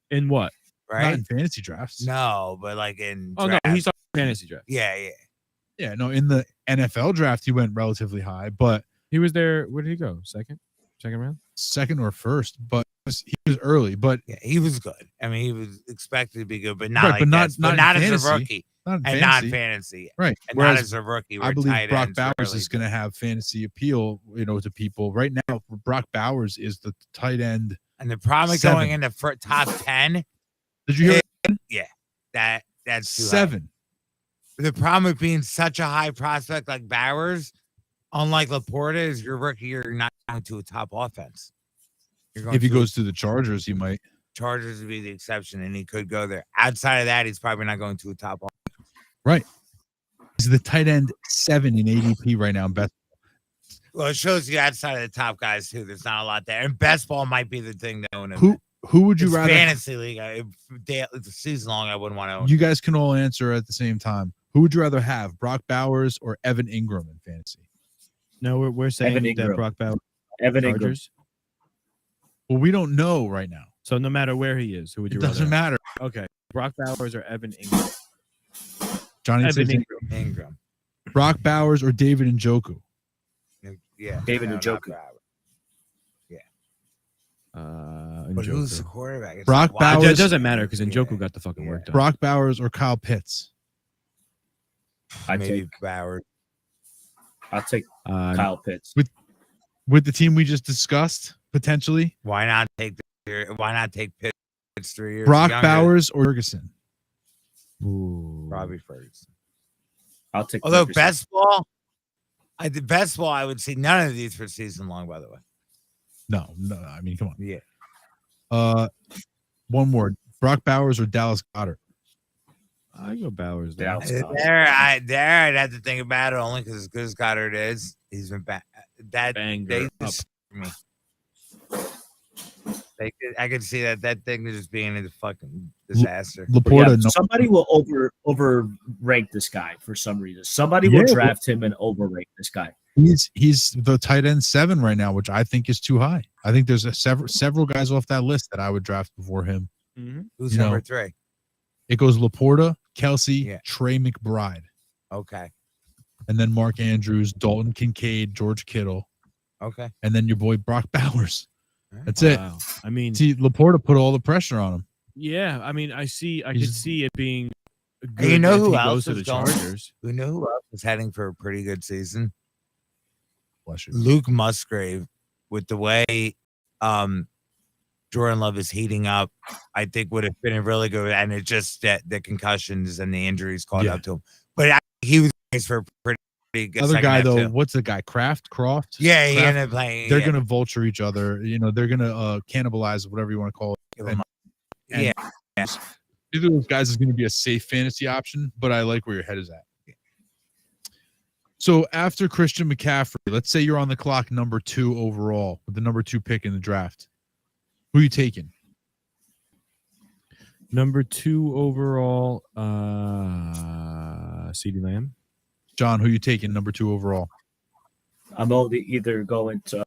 in what? Right? Not in fantasy drafts. No, but like in no, he's on fantasy draft. Yeah. Yeah, no, in the NFL draft he went relatively high, but He was there. Where did he go? Second round. Second or first, but he was early. But Yeah, he was good. I mean, he was expected to be good, but not Right, like but not- this, not but in not as a fantasy. rookie not in and not fantasy. in fantasy. Right. And not Whereas as a rookie. I where believe tight Brock ends Bowers really is going to have fantasy appeal, to people. Right now, Brock Bowers is the tight end. And the problem with 7. going into top 10, Did you hear that's too high. 7? The problem with being such a high prospect like Bowers, unlike Laporta, is your rookie, you're not going to a top offense. You're going If he to goes to the Chargers, he might. Chargers would be the exception, and he could go there. Outside of that, he's probably not going to a top offense. Right. He's the tight end 7 in ADP right now. Best. Well, it shows you outside of the top guys too. There's not a lot there, and best ball might be the thing to own him. Who would you It's rather? fantasy league? It's a season long. I wouldn't want to own. You guys can all answer at the same time. Who would you rather have, Brock Bowers or Evan Ingram in fantasy? No, we're saying Evan that Ingram. Brock Bowers. Evan Ingram. Chargers. Well, we don't know right now. So no matter where he is, who would It you doesn't rather? matter. Okay, Brock Bowers or Evan Ingram? Johnny Evan says Ingram. Ingram. Brock Bowers or David Njoku. Yeah, David no, not Njoku. Bowers. And But who's the Njoku. quarterback? It's Brock like, wow, It Bowers- doesn't matter because Njoku Yeah. got the fucking work done. Brock Bowers or Kyle Pitts. I maybe take Bowers. I'll take Uh, Kyle Pitts. With the team we just discussed, potentially. Why not take Pitts 3 years? Brock younger? Bowers or Ferguson. ooh. Robbie Ferguson. I'll take. Although Ferguson. best ball, I would see none of these for season long. By the way, No, I mean, come on. yeah. One more. Brock Bowers or Dallas Goedert. I go Bowers. Though. Dallas. I'd have to think about it only because as good as Goddard is, he's been back. That Banged they her up. just me. I could see that thing just being a fucking disaster. Laporta. Yeah, no. somebody will overrank this guy for some reason. Somebody will Yeah. draft him and overrank this guy. He's the tight end 7 right now, which I think is too high. I think there's several guys off that list that I would draft before him. Mhm. Who's you number know, 3? It goes Laporta, Kelsey, Yeah. Trey McBride, Okay. and then Mark Andrews, Dalton Kincaid, George Kittle, Okay. and then your boy Brock Bowers. That's it. Wow. I mean, See, Laporta put all the pressure on him. yeah. I mean, I could He's- see it being. And Good you know if who he else goes to is the going? Chargers? Who knew who else was heading for a pretty good season? Bless you. Luke Musgrave, with the way Jordan Love is heating up, I think would have been a really good. And it's just that the concussions and the injuries caught Yeah. up to him. But he was nice for a pretty good Other second guy half, though, too. what's the guy? Croft. Yeah, he Kraft? ended up playing. They're yeah, gonna vulture each other. They're gonna cannibalize, whatever you want to call it. give him and- yeah. Either of those guys is going to be a safe fantasy option, but I like where your head is at. So after Christian McCaffrey, let's say you're on the clock number 2 overall with the number 2 pick in the draft. Who are you taking? Number 2 overall, CeeDee Lamb. John, who are you taking number 2 overall? I'm only either going to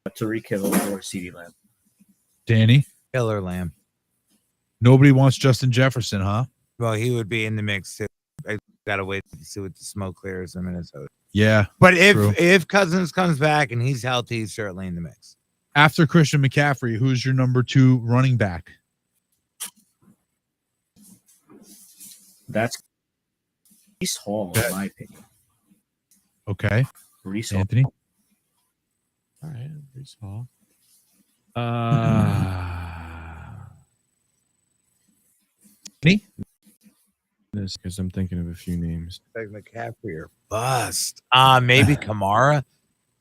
Tariq Hill or CeeDee Lamb. Danny? Killer Lamb. Nobody wants Justin Jefferson, huh? Well, he would be in the mix too. I gotta wait to see what the smoke clears in Minnesota. Yeah. But True. if Cousins comes back and he's healthy, he's certainly in the mix. After Christian McCaffrey, who's your number 2 running back? That's Brees Hall, in my opinion. Okay. Brees Hall. Anthony? All right, Brees Hall. This because I'm thinking of a few names. Like McCaffrey or bust. Maybe Kamara.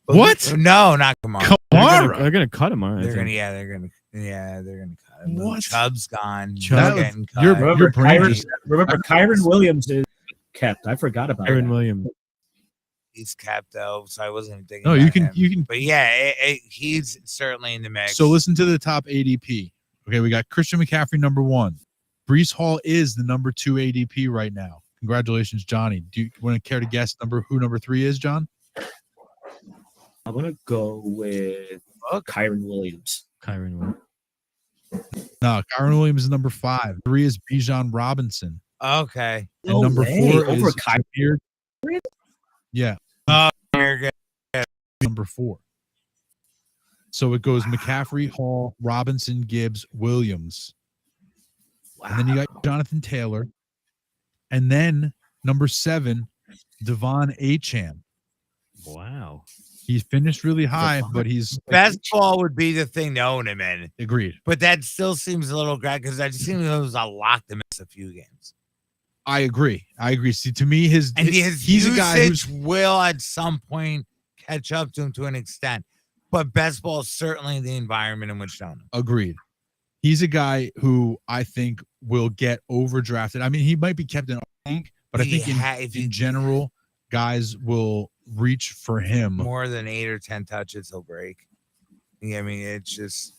What? No, not Kamara. Kamara. They're gonna cut him. Aren't they? They're gonna cut him. What? Chubb's gone. Chubb? They're getting cut. You're- Remember, brain Kyron, just- remember Kyron Williams is kept. I forgot about Aaron that. Williams. He's capped though, so I wasn't even thinking. No, about you can him. you can But yeah, he's certainly in the mix. So listen to the top ADP. Okay, we got Christian McCaffrey number 1. Brees Hall is the number 2 ADP right now. Congratulations, Johnny. Do you want to care to guess who number 3 is, John? I'm gonna go with Kyron Williams. Kyron Williams. No, Kyron Williams is number 5. 3 is Bijan Robinson. Okay. And number 4 over is Kyron. Jameer. Yeah. You're good. number 4. So it goes McCaffrey, Hall, Robinson, Gibbs, Williams. And then you got Jonathan Taylor. And then number 7, Devon Achane. Wow. He finished really high, Devon- but he's Best ball would be the thing to own him in. agreed. But that still seems a little grad because I just seem it was a lock to miss a few games. I agree. See, to me, his He's a guy who's will at some point catch up to him to an extent. But best ball is certainly the environment in which to own him. agreed. He's a guy who I think will get overdrafted. I mean, he might be kept in our league, but I think in general, guys will reach for him. More than 8 or 10 touches, he'll break. Yeah, I mean, it's just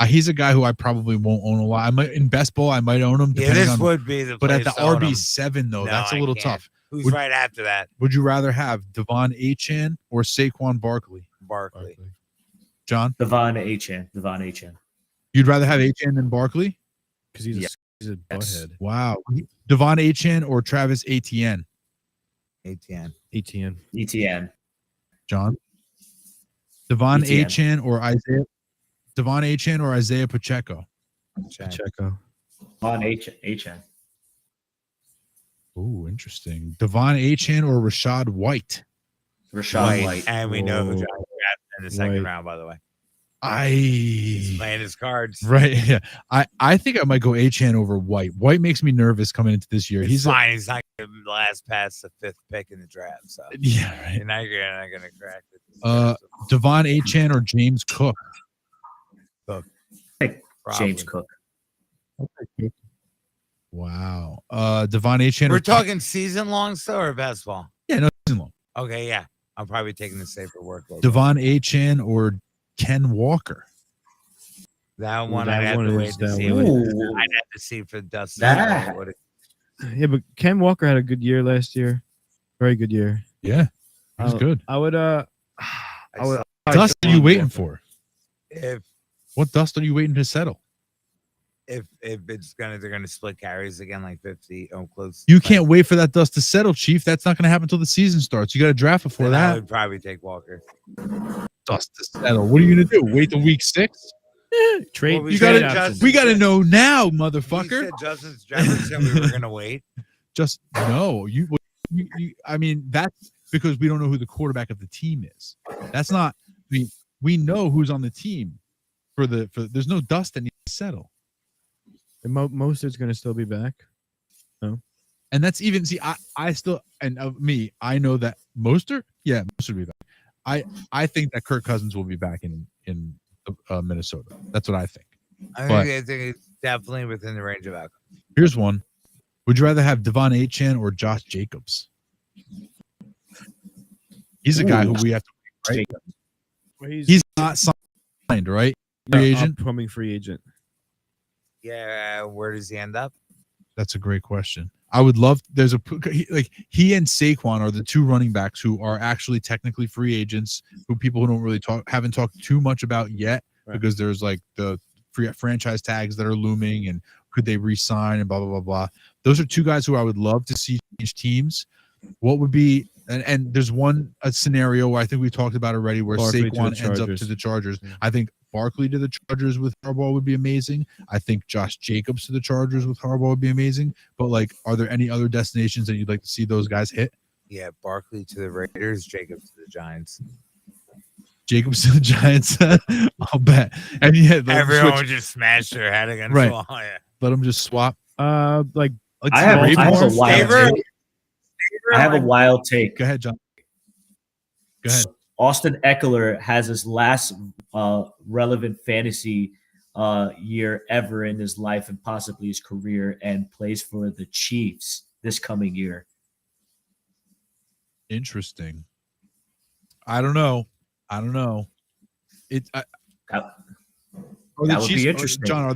he's a guy who I probably won't own a lot. I might in best ball, I might own him. this would be the. But at place the to own him. RB7 though, No, that's a I little can't. tough. Who's Would- right after that? Would you rather have Devon Achane or Saquon Barkley? Barkley. John, Devon Achane. you'd rather have Achane than Barkley? Because he's, Yeah. he's a Yes. butthead. Wow, Devon Achane or Travis Etienne? ATN. ETN. ETN. John, Devon Etienne. Achane or Isaiah? Devon Achane or Isaiah Pacheco? Check. Checo. Devon Achane. Ooh, interesting. Devon Achane or Rashad White? Rashad White. And we know who Whoa. John drafted in the second White. round, by the way. He's I playing his cards. right, yeah. I think I might go Achane over White. White makes me nervous coming into this year. He's fine. He's not going to last past the 5th pick in the draft. So Yeah, right. you're not going to crack it. Devon Achane or James Cook? James Cook. Wow. Devon Achane. We're or talking season long still or best ball? Yeah, no season long. Okay, yeah. I'm probably taking the safer workload. Devon Achane or Ken Walker? That one that I'd have one to is wait to that see. one. Ooh. I'd have to see for Dustin. That- Yeah, but Ken Walker had a good year last year. Very good year. Yeah, he was good. I would I would Dust are you waiting for? If What dust are you waiting to settle? it's they're gonna split carries again like 50 close. You can't wait for that dust to settle, Chief. That's not going to happen until the season starts. You got to draft before I that. would probably take Walker. Dust to settle. What are you going to do? Wait till week 6? trade. Well, we You said gotta- Justin We got to said- know now, we motherfucker. said Justin's Jefferson. We were gonna wait. Just no. You. I mean, that's because we don't know who the quarterback of the team is. That's not. We know who's on the team. For there's no dust that needs to settle. And Mostert's going to still be back. And that's even I still and of me, I know that Mostert will be back. I think that Kirk Cousins will be back in Minnesota. That's what I think. I think it's definitely within the range of outcome. Here's one. Would you rather have Devon Achane or Josh Jacobs? He's a guy who we have to right? Well, He's not signed, right? Free agent? Upcoming free agent. Yeah, where does he end up? That's a great question. I would love. There's he and Saquon are the two running backs who are actually technically free agents. Who people who don't really haven't talked too much about yet because there's like the free franchise tags that are looming and could they re-sign and blah blah blah blah. Those are two guys who I would love to see change teams. What would be and there's a scenario where I think we talked about already where Barkley Saquon ends up to the Chargers. Yeah. I think Barkley to the Chargers with Harbaugh would be amazing. I think Josh Jacobs to the Chargers with Harbaugh would be amazing. But like, are there any other destinations that you'd like to see those guys hit? Yeah, Barkley to the Raiders, Jacobs to the Giants. Jacobs to the Giants. I'll bet. And yeah, let them Everyone switch. would just smash their head against Right. the wall. Yeah. Let them just swap. Like Like I have Ravens. a wild Favor? take. I have a wild take. Go ahead, John. Go ahead. Austin Eckler has his last relevant fantasy year ever in his life and possibly his career, and plays for the Chiefs this coming year. Interesting. I don't know. That, Are the That would be Chiefs, interesting. John, are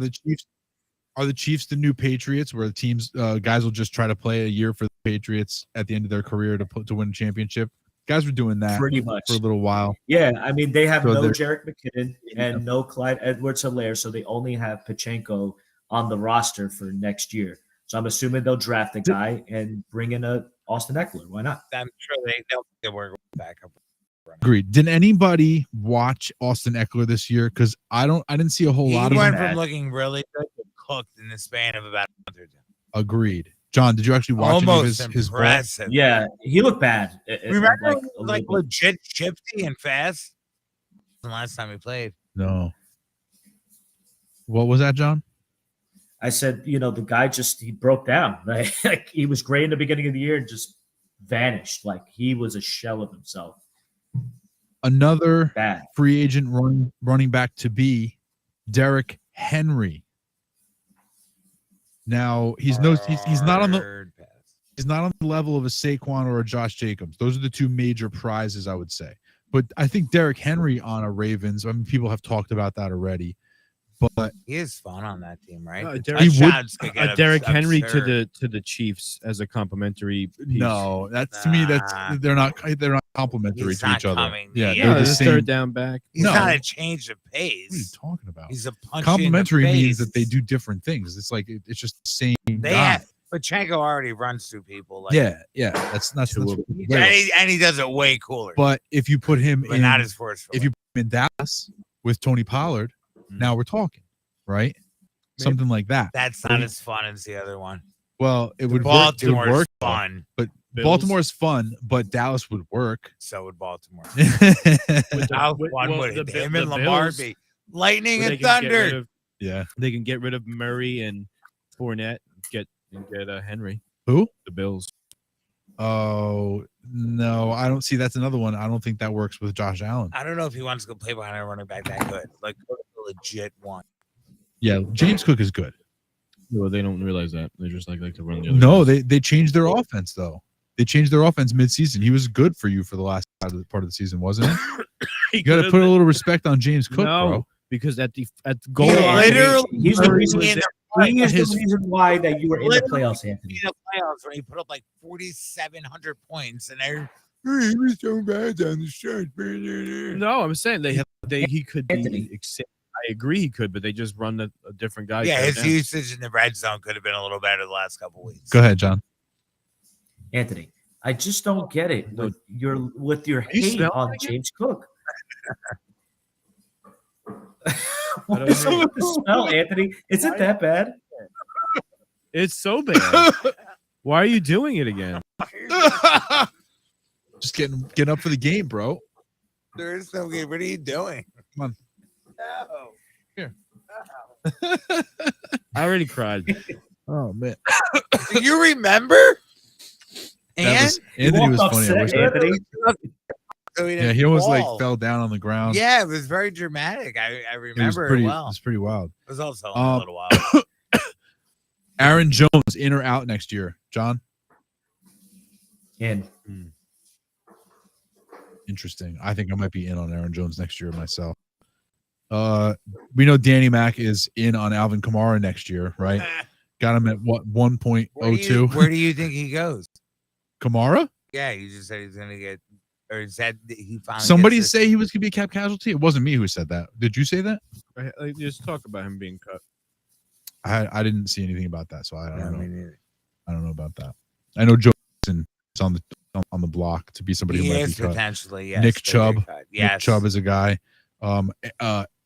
the Chiefs the new Patriots where the teams guys will just try to play a year for the Patriots at the end of their career to win a championship? Guys were doing that pretty much. for a little while. Yeah, I mean, they have So no they're- Jerick McKinnon and no Clyde Edwards-Helaire, so they only have Pachenko on the roster for next year. So I'm assuming they'll draft a guy and bring in a Austin Eckler. Why not? I'm sure they'll work with backup. now. Agreed. Did anybody watch Austin Eckler this year? Because I didn't see a whole He lot of went him. from looking really good to cooked in the span of about a month or two. Agreed. John, did you actually watch any of Almost his ball? impressive. Yeah, he looked bad. Remember, like when he a was, like little bit. legit shifty and fast. The last time he played, No. What was that, John? I said, the guy he broke down. Like he was great in the beginning of the year and just vanished. Like he was a shell of himself. Another Bad. free agent running back to be Derrick Henry. Now he's not on the level of a Saquon or a Josh Jacobs. Those are the two major prizes, I would say. But I think Derrick Henry on a Ravens, I mean, people have talked about that already. But he is fun on that team, right? Derrick Henry to the Chiefs as a complimentary piece. No, to me they're not complimentary to each other. Yeah, they're the same. Third down back. He's not a change of pace. What are you talking about? He's a punch. Complimentary means that they do different things. It's like it's just the same guy. But Chanko already runs through people. Like, that's and he does it way cooler. But if you put him in, not as forceful. If you put him in Dallas with Tony Pollard, now we're talking, right? Something like that. That's not as fun as the other one. Well, it would Baltimore's work. Fun, but Baltimore's fun, but Dallas would work. So would Baltimore. How fun would him and Lamar be? Lightning and thunder. They can get rid of Murray and Fournette. Get Henry. Who? The Bills. Oh no, I don't see. That's another one. I don't think that works with Josh Allen. I don't know if he wants to go play behind a running back that good. Like a legit one. Yeah, James Cook is good. Well, they don't realize that. They just like to run the other No, guys. they changed their offense though. They changed their offense mid-season. He was good for you for the last part of the season, wasn't he? You got to put a little respect on James Cook, bro. Because at goal line, he's the reason why that you were in the playoffs, Anthony. In the playoffs when he put up like 4,700 points, and he was so bad on the stretch. No, I'm saying he could be. I agree he could, but they just run a different guy. Yeah, his usage in the red zone could have been a little better the last couple weeks. Go ahead, John. Anthony, I just don't get it with your hate on James Cook. What is up with the smell, Anthony? Is it that bad? It's so bad. Why are you doing it again? Just getting up for the game, bro. There is no game. What are you doing? Come on. No. Here. I already cried. Oh man. Do you remember? Anthony was funny. I wish Anthony. he almost like fell down on the ground. Yeah, it was very dramatic. I remember it well. It was pretty wild. It was also a little wild. Aaron Jones, in or out next year? John? In. Interesting. I think I might be in on Aaron Jones next year myself. We know Danny Mac is in on Alvin Kamara next year, right? Got him at what, 1.02? Where do you think he goes? Kamara? Yeah, you just said he's gonna get, or is that he finally? Somebody say he was gonna be a cap casualty. It wasn't me who said that. Did you say that? I just talk about him being cut. I didn't see anything about that, so I don't know. Me neither. I don't know about that. I know Joe Mixon is on the block to be somebody who might be cut. Potentially, yes. Nick Chubb. Yes. Nick Chubb is a guy.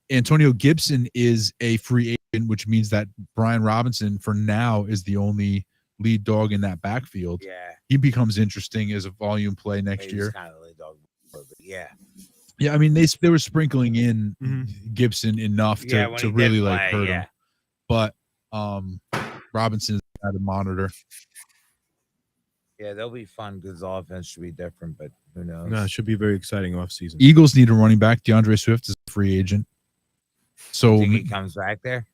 Antonio Gibson is a free agent, which means that Brian Robinson, for now, is the only lead dog in that backfield. Yeah. He becomes interesting as a volume play next year. Kind of lead dog before, but yeah. Yeah, I mean they were sprinkling in Gibson enough to really like hurt him. But Robinson is at a monitor. Yeah, they'll be fun because the offense should be different, but who knows? No, it should be a very exciting offseason. Eagles need a running back. DeAndre Swift is a free agent. So think he comes back there?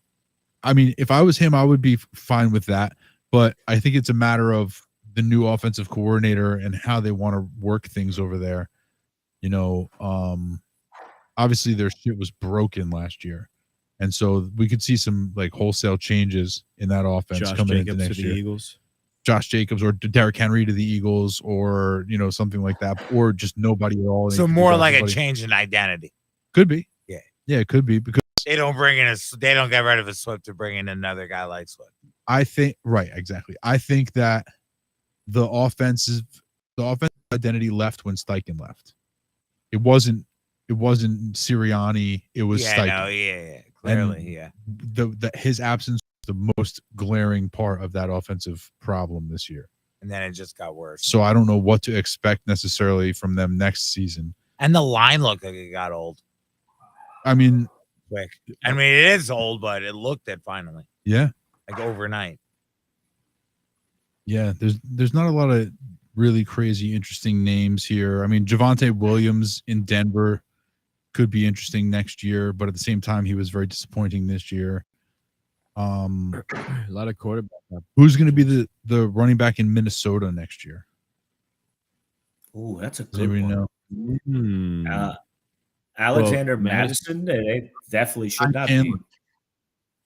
I mean, if I was him, I would be fine with that. But I think it's a matter of the new offensive coordinator and how they want to work things over there. You know, obviously their shit was broken last year. And so we could see some like wholesale changes in that offense coming into next year. Eagles. Josh Jacobs or Derrick Henry to the Eagles, or something like that, or just nobody at all. So more like a change in identity. Could be. Yeah, it could be because they don't they don't get rid of a Swift to bring in another guy like Swift. I think exactly. I think that the offensive identity left when Steichen left. It wasn't Sirianni. It was Yeah, Steichen. no, yeah, clearly, yeah. His absence was the most glaring part of that offensive problem this year. And then it just got worse. So I don't know what to expect necessarily from them next season. And the line looked like it got old I mean, quick. I mean, it is old, but it looked it finally, yeah, like overnight. yeah. There's not a lot of really crazy, interesting names here. I mean, Javonte Williams in Denver could be interesting next year, but at the same time, he was very disappointing this year. A lot of quarterback. Who's going to be the running back in Minnesota next year? Ooh, that's a Does good anybody one. know? Hmm. Alexander Well, Madison, they definitely should not Chandler. be.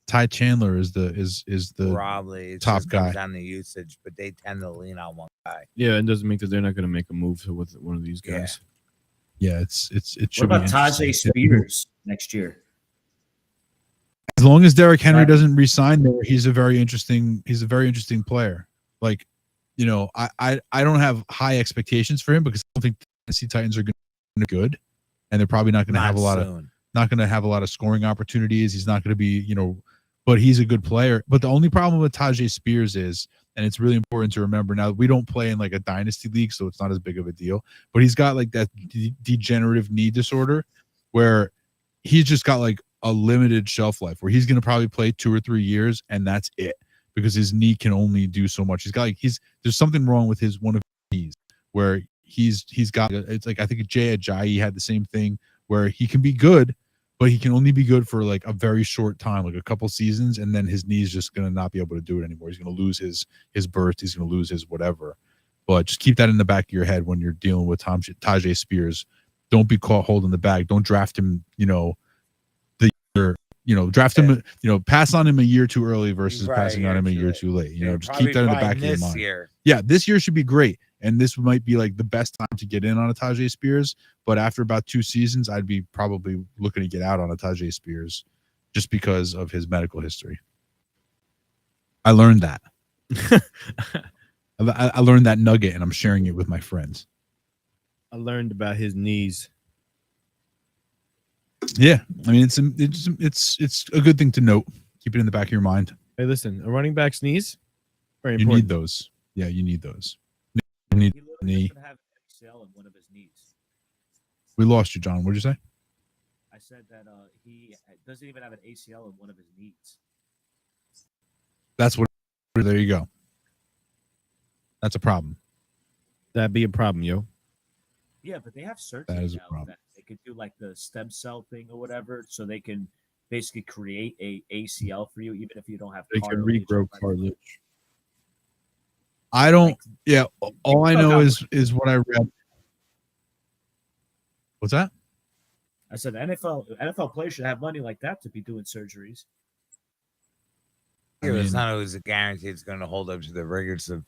Ty Chandler is the Probably it top just comes guy. down to usage, but they tend to lean on one guy. Yeah, it doesn't make that they're not going to make a move with one of these Yeah. guys. Yeah, it should What about be Tajay interesting. Spears next year? As long as Derrick Henry doesn't resign there, he's a very interesting player. Like, you know, I don't have high expectations for him because I don't think the Tennessee Titans are going to be good, and they're probably not going to have a lot of scoring opportunities. He's not going to be, you know, but he's a good player. But the only problem with Tajay Spears is, and it's really important to remember now, we don't play in like a dynasty league, so it's not as big of a deal, but he's got like that degenerative knee disorder where he's just got like a limited shelf life where he's going to probably play 2 or 3 years and that's it, because his knee can only do so much. He's got like there's something wrong with one of his knees where he's got, it's like, I think Jay Ajayi had the same thing where he can be good, but he can only be good for like a very short time, like a couple seasons, and then his knee's just going to not be able to do it anymore. He's going to lose his burst. He's going to lose his whatever. But just keep that in the back of your head when you're dealing with Tajay Spears. Don't be caught holding the bag. Don't draft him, draft him, pass on him a year too early versus passing on him a year too late. Just keep that in the back of your mind. Yeah, this year should be great. And this might be like the best time to get in on a Tajay Spears. But after about 2 seasons, I'd be probably looking to get out on a Tajay Spears just because of his medical history. I learned that. I learned that nugget, and I'm sharing it with my friends. I learned about his knees. Yeah, I mean it's a good thing to note. Keep it in the back of your mind. Hey, listen, a running back's knees, very You important. need those. Yeah, you need those. He Knee. literally doesn't have an ACL in one of his knees. We lost you, John. What did you say? I said that he doesn't even have an ACL in one of his knees. That's what. There you go. That's a problem. That'd be a problem, yo. Yeah, but they have surgery That is a now problem. that they could do like the stem cell thing or whatever, so they can basically create a ACL for you, even if you don't have. They can cartilage regrow or whatever. cartilage. I don't. Yeah, all I know is what I read. What's that? I said NFL players should have money like that to be doing surgeries. Yeah, I it's mean- not always a guarantee it's going to hold up to the rigors of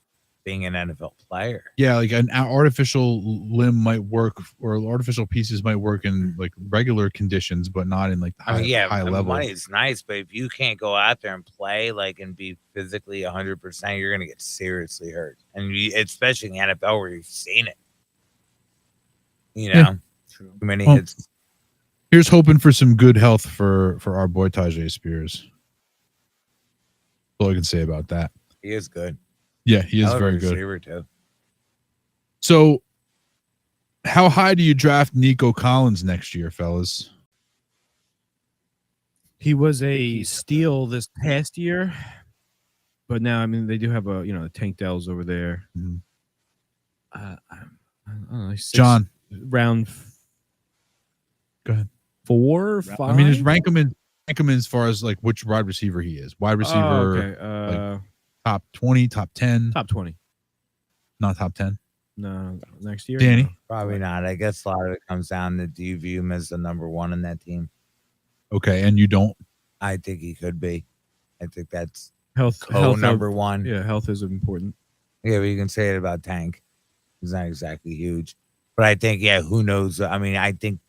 being an NFL player. Yeah, like an artificial limb might work, or artificial pieces might work in like regular conditions, but not in like I mean, high the level. money is nice, but if you can't go out there and play like and be physically 100%, you're going to get seriously hurt, and especially in the NFL where you've seen it. Yeah. True. Too many Well, hits. Here's hoping for some good health for our boy Tajay Spears. That's all I can say about that. He is good. Yeah, he is Hell of a very good. receiver, too. So, how high do you draft Nico Collins next year, fellas? He was a steal this past year, but now I mean they do have the Tank Dells over there. Mhm. I don't know, like John, round. Go ahead. 4, 5. I mean, just rank him in as far as like which wide receiver he is. Wide receiver, Oh, okay. top 20, top 10, Top 20. not top 10. No, next year. Danny? No. Probably not. I guess a lot of it comes down to, do you view him as the number one in that team? Okay, and you don't. I think he could be. I think that's Health number one. Yeah, health is important. Yeah, but you can say it about Tank. He's not exactly huge. But I think, who knows? I mean, I think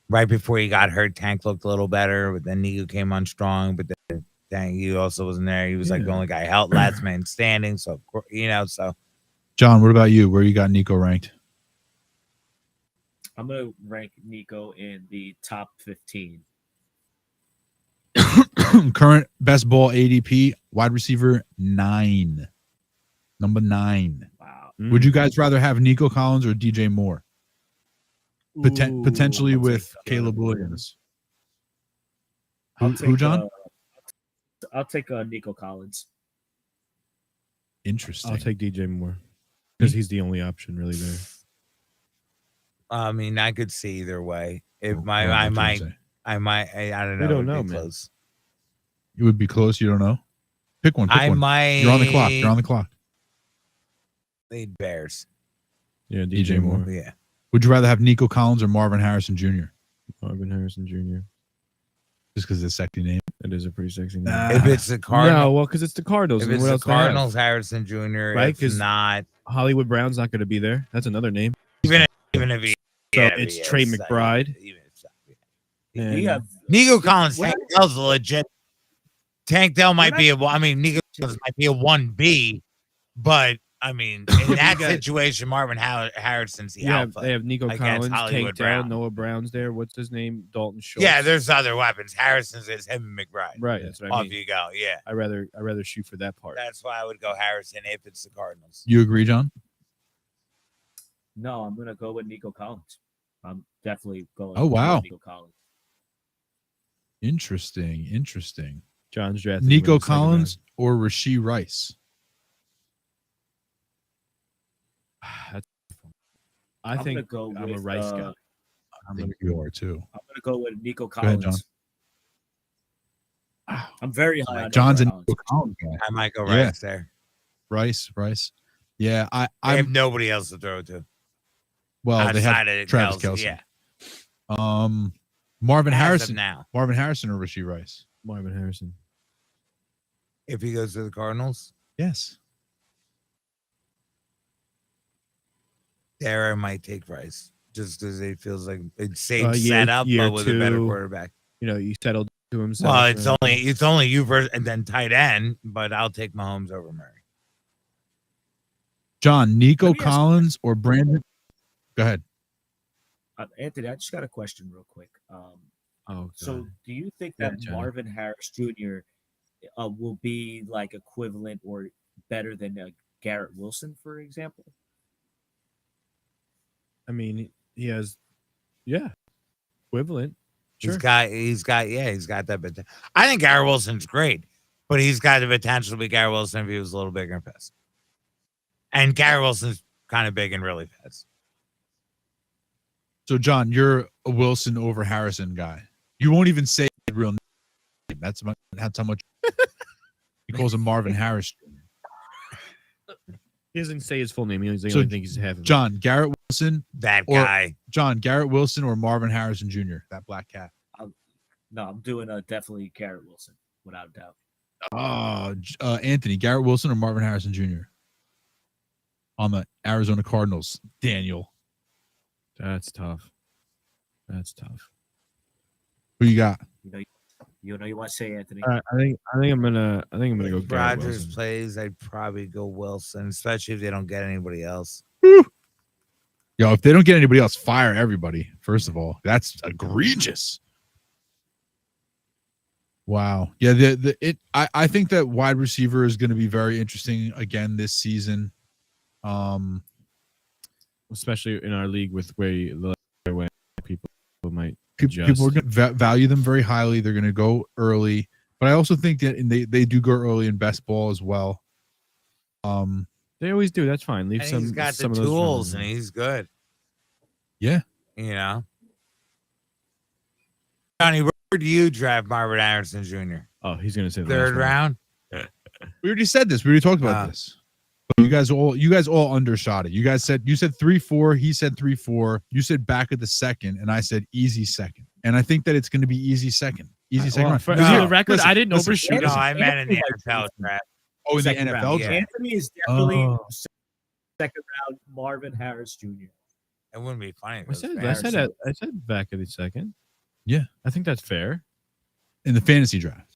right before he got hurt, Tank looked a little better, but then Nico came on strong. But then Tank, he also wasn't there. He was like the only guy held, last man standing. So, of course, so. John, what about you? Where you got Nico ranked? I'm gonna rank Nico in the top 15. Current best ball ADP, wide receiver 9. Number 9. Wow. Would you guys rather have Nico Collins or DJ Moore? Potentially I'll with take, Caleb Williams. I'll Who, John? I'll take Nico Collins. Interesting. I'll take DJ Moore because he's the only option really there. I mean, I could see either way. If Oh, my, what I you might, say? I don't know. We don't It'd be know, man. close. It would be close. You don't know. Pick one. Pick I one. might. You're on the clock. You're on the clock. Need Bears. Yeah, DJ Moore. Yeah. Would you rather have Nico Collins or Marvin Harrison Jr.? Marvin Harrison Jr. Just because it's a sexy name. That is a pretty sexy name. Nah. If it's the Cardinals, No, well, because it's the Cardinals. if and it's what the else they have? Cardinals, Harrison Jr. Right, If 'cause- not, Hollywood Brown's not going to be there. That's another name. even if he, So yeah, it's he Trey is, McBride. even if so, yeah. And We have Nico Collins, What- Tank Dell's a legit. Tank Dell might What be Nico Collins might be a 1B, but I mean, in that got- Harrison's the Yeah, alpha. they have Nico against Collins, Hollywood Tank Dell, Brown. Noah Brown's there. What's his name? Dalton Schultz. Yeah, there's other weapons. Harrison's is him and McBride. right. That's what I Off mean. you go. Yeah, I rather shoot for that part. that's why I would go Harrison if it's the Cardinals. You agree, John? No, I'm gonna go with Nico Collins. I'm definitely going. Oh, wow. with Nico Collins. Interesting. John's drafting him in Nico the second Collins or Rashee Rice? round. That's- I I'm think gonna go I'm a with, Rice guy. I think you are too. I'm gonna go with Nico ahead, Collins. John. I'm very high on John's a Nico Nico Collins. Collins guy. I might go Yeah. Rice there. Rice. Yeah, I have I'm nobody else to throw to. well. They have outside of Travis Kelce. Kelce. Yeah, Marvin As of Harrison. now. Marvin Harrison or Rashee Rice? Marvin Harrison. If he goes to the Cardinals, Yes. there I might take Rice just because it feels like it's same Year- setup, year but with a better two. quarterback. You know, he settled to himself. Well, it's only you versus and then tight end, but I'll take Mahomes over Murray. John, Nico Let me ask you a Collins or Brandon? Go ahead. Anthony, I just got a question real quick. Oh, So, do you think Yeah, that Johnny. Marvin Harris Jr. Will be like equivalent or better than Garrett Wilson, for example? I mean, he has, equivalent. He's Sure. got that. But I think Garrett Wilson's great, but he's got the potential to be Garrett Wilson if he was a little bigger and fast. And Garrett Wilson's kind of big and really fast. So, John, you're a Wilson over Harrison guy. You won't even say the real name. That's how much he calls him Marvin Harris. He doesn't say his full name. He only So, thinks he's half of it. John, Garrett Wilson, That Or- guy. John, Garrett Wilson or Marvin Harrison Jr., that black cat. No, I'm doing definitely Garrett Wilson, without a doubt. Anthony, Garrett Wilson or Marvin Harrison Jr. on the Arizona Cardinals. Daniel, That's tough. That's tough. who you got? You want to say Anthony? I think I'm gonna go If Garrett Rodgers Wilson. plays, I'd probably go Wilson, especially if they don't get anybody else. Yo, if they don't get anybody else, fire everybody. First of all, that's egregious. Wow. Yeah, I think that wide receiver is going to be very interesting again this season. Especially in our league with where people might People are going to value them very highly. They're going to go early, but I also think that they do go early in best ball as well. They always do. That's fine. Leave And some. he's got the some of those tools, for and him. he's good. Yeah. You know, Johnny, where do you draft Marvin Harrison Jr.? Oh, he's gonna say the Third last round. We already said this. We already talked about this. But you guys all undershot it. You said 3-4. He said 3-4. You said back at the second, and I said easy second. And I think that it's going to be easy second. Easy second. Well, round. for No, the record, listen, I didn't listen, overshoot. No, it. I meant in the NFL draft. Oh, in the Second NFL round. draft. Anthony is definitely Oh. second round Marvin Harris Jr. It wouldn't be funny. if I it was said Harrison. I said back at the second. Yeah. I think that's fair. In the fantasy draft.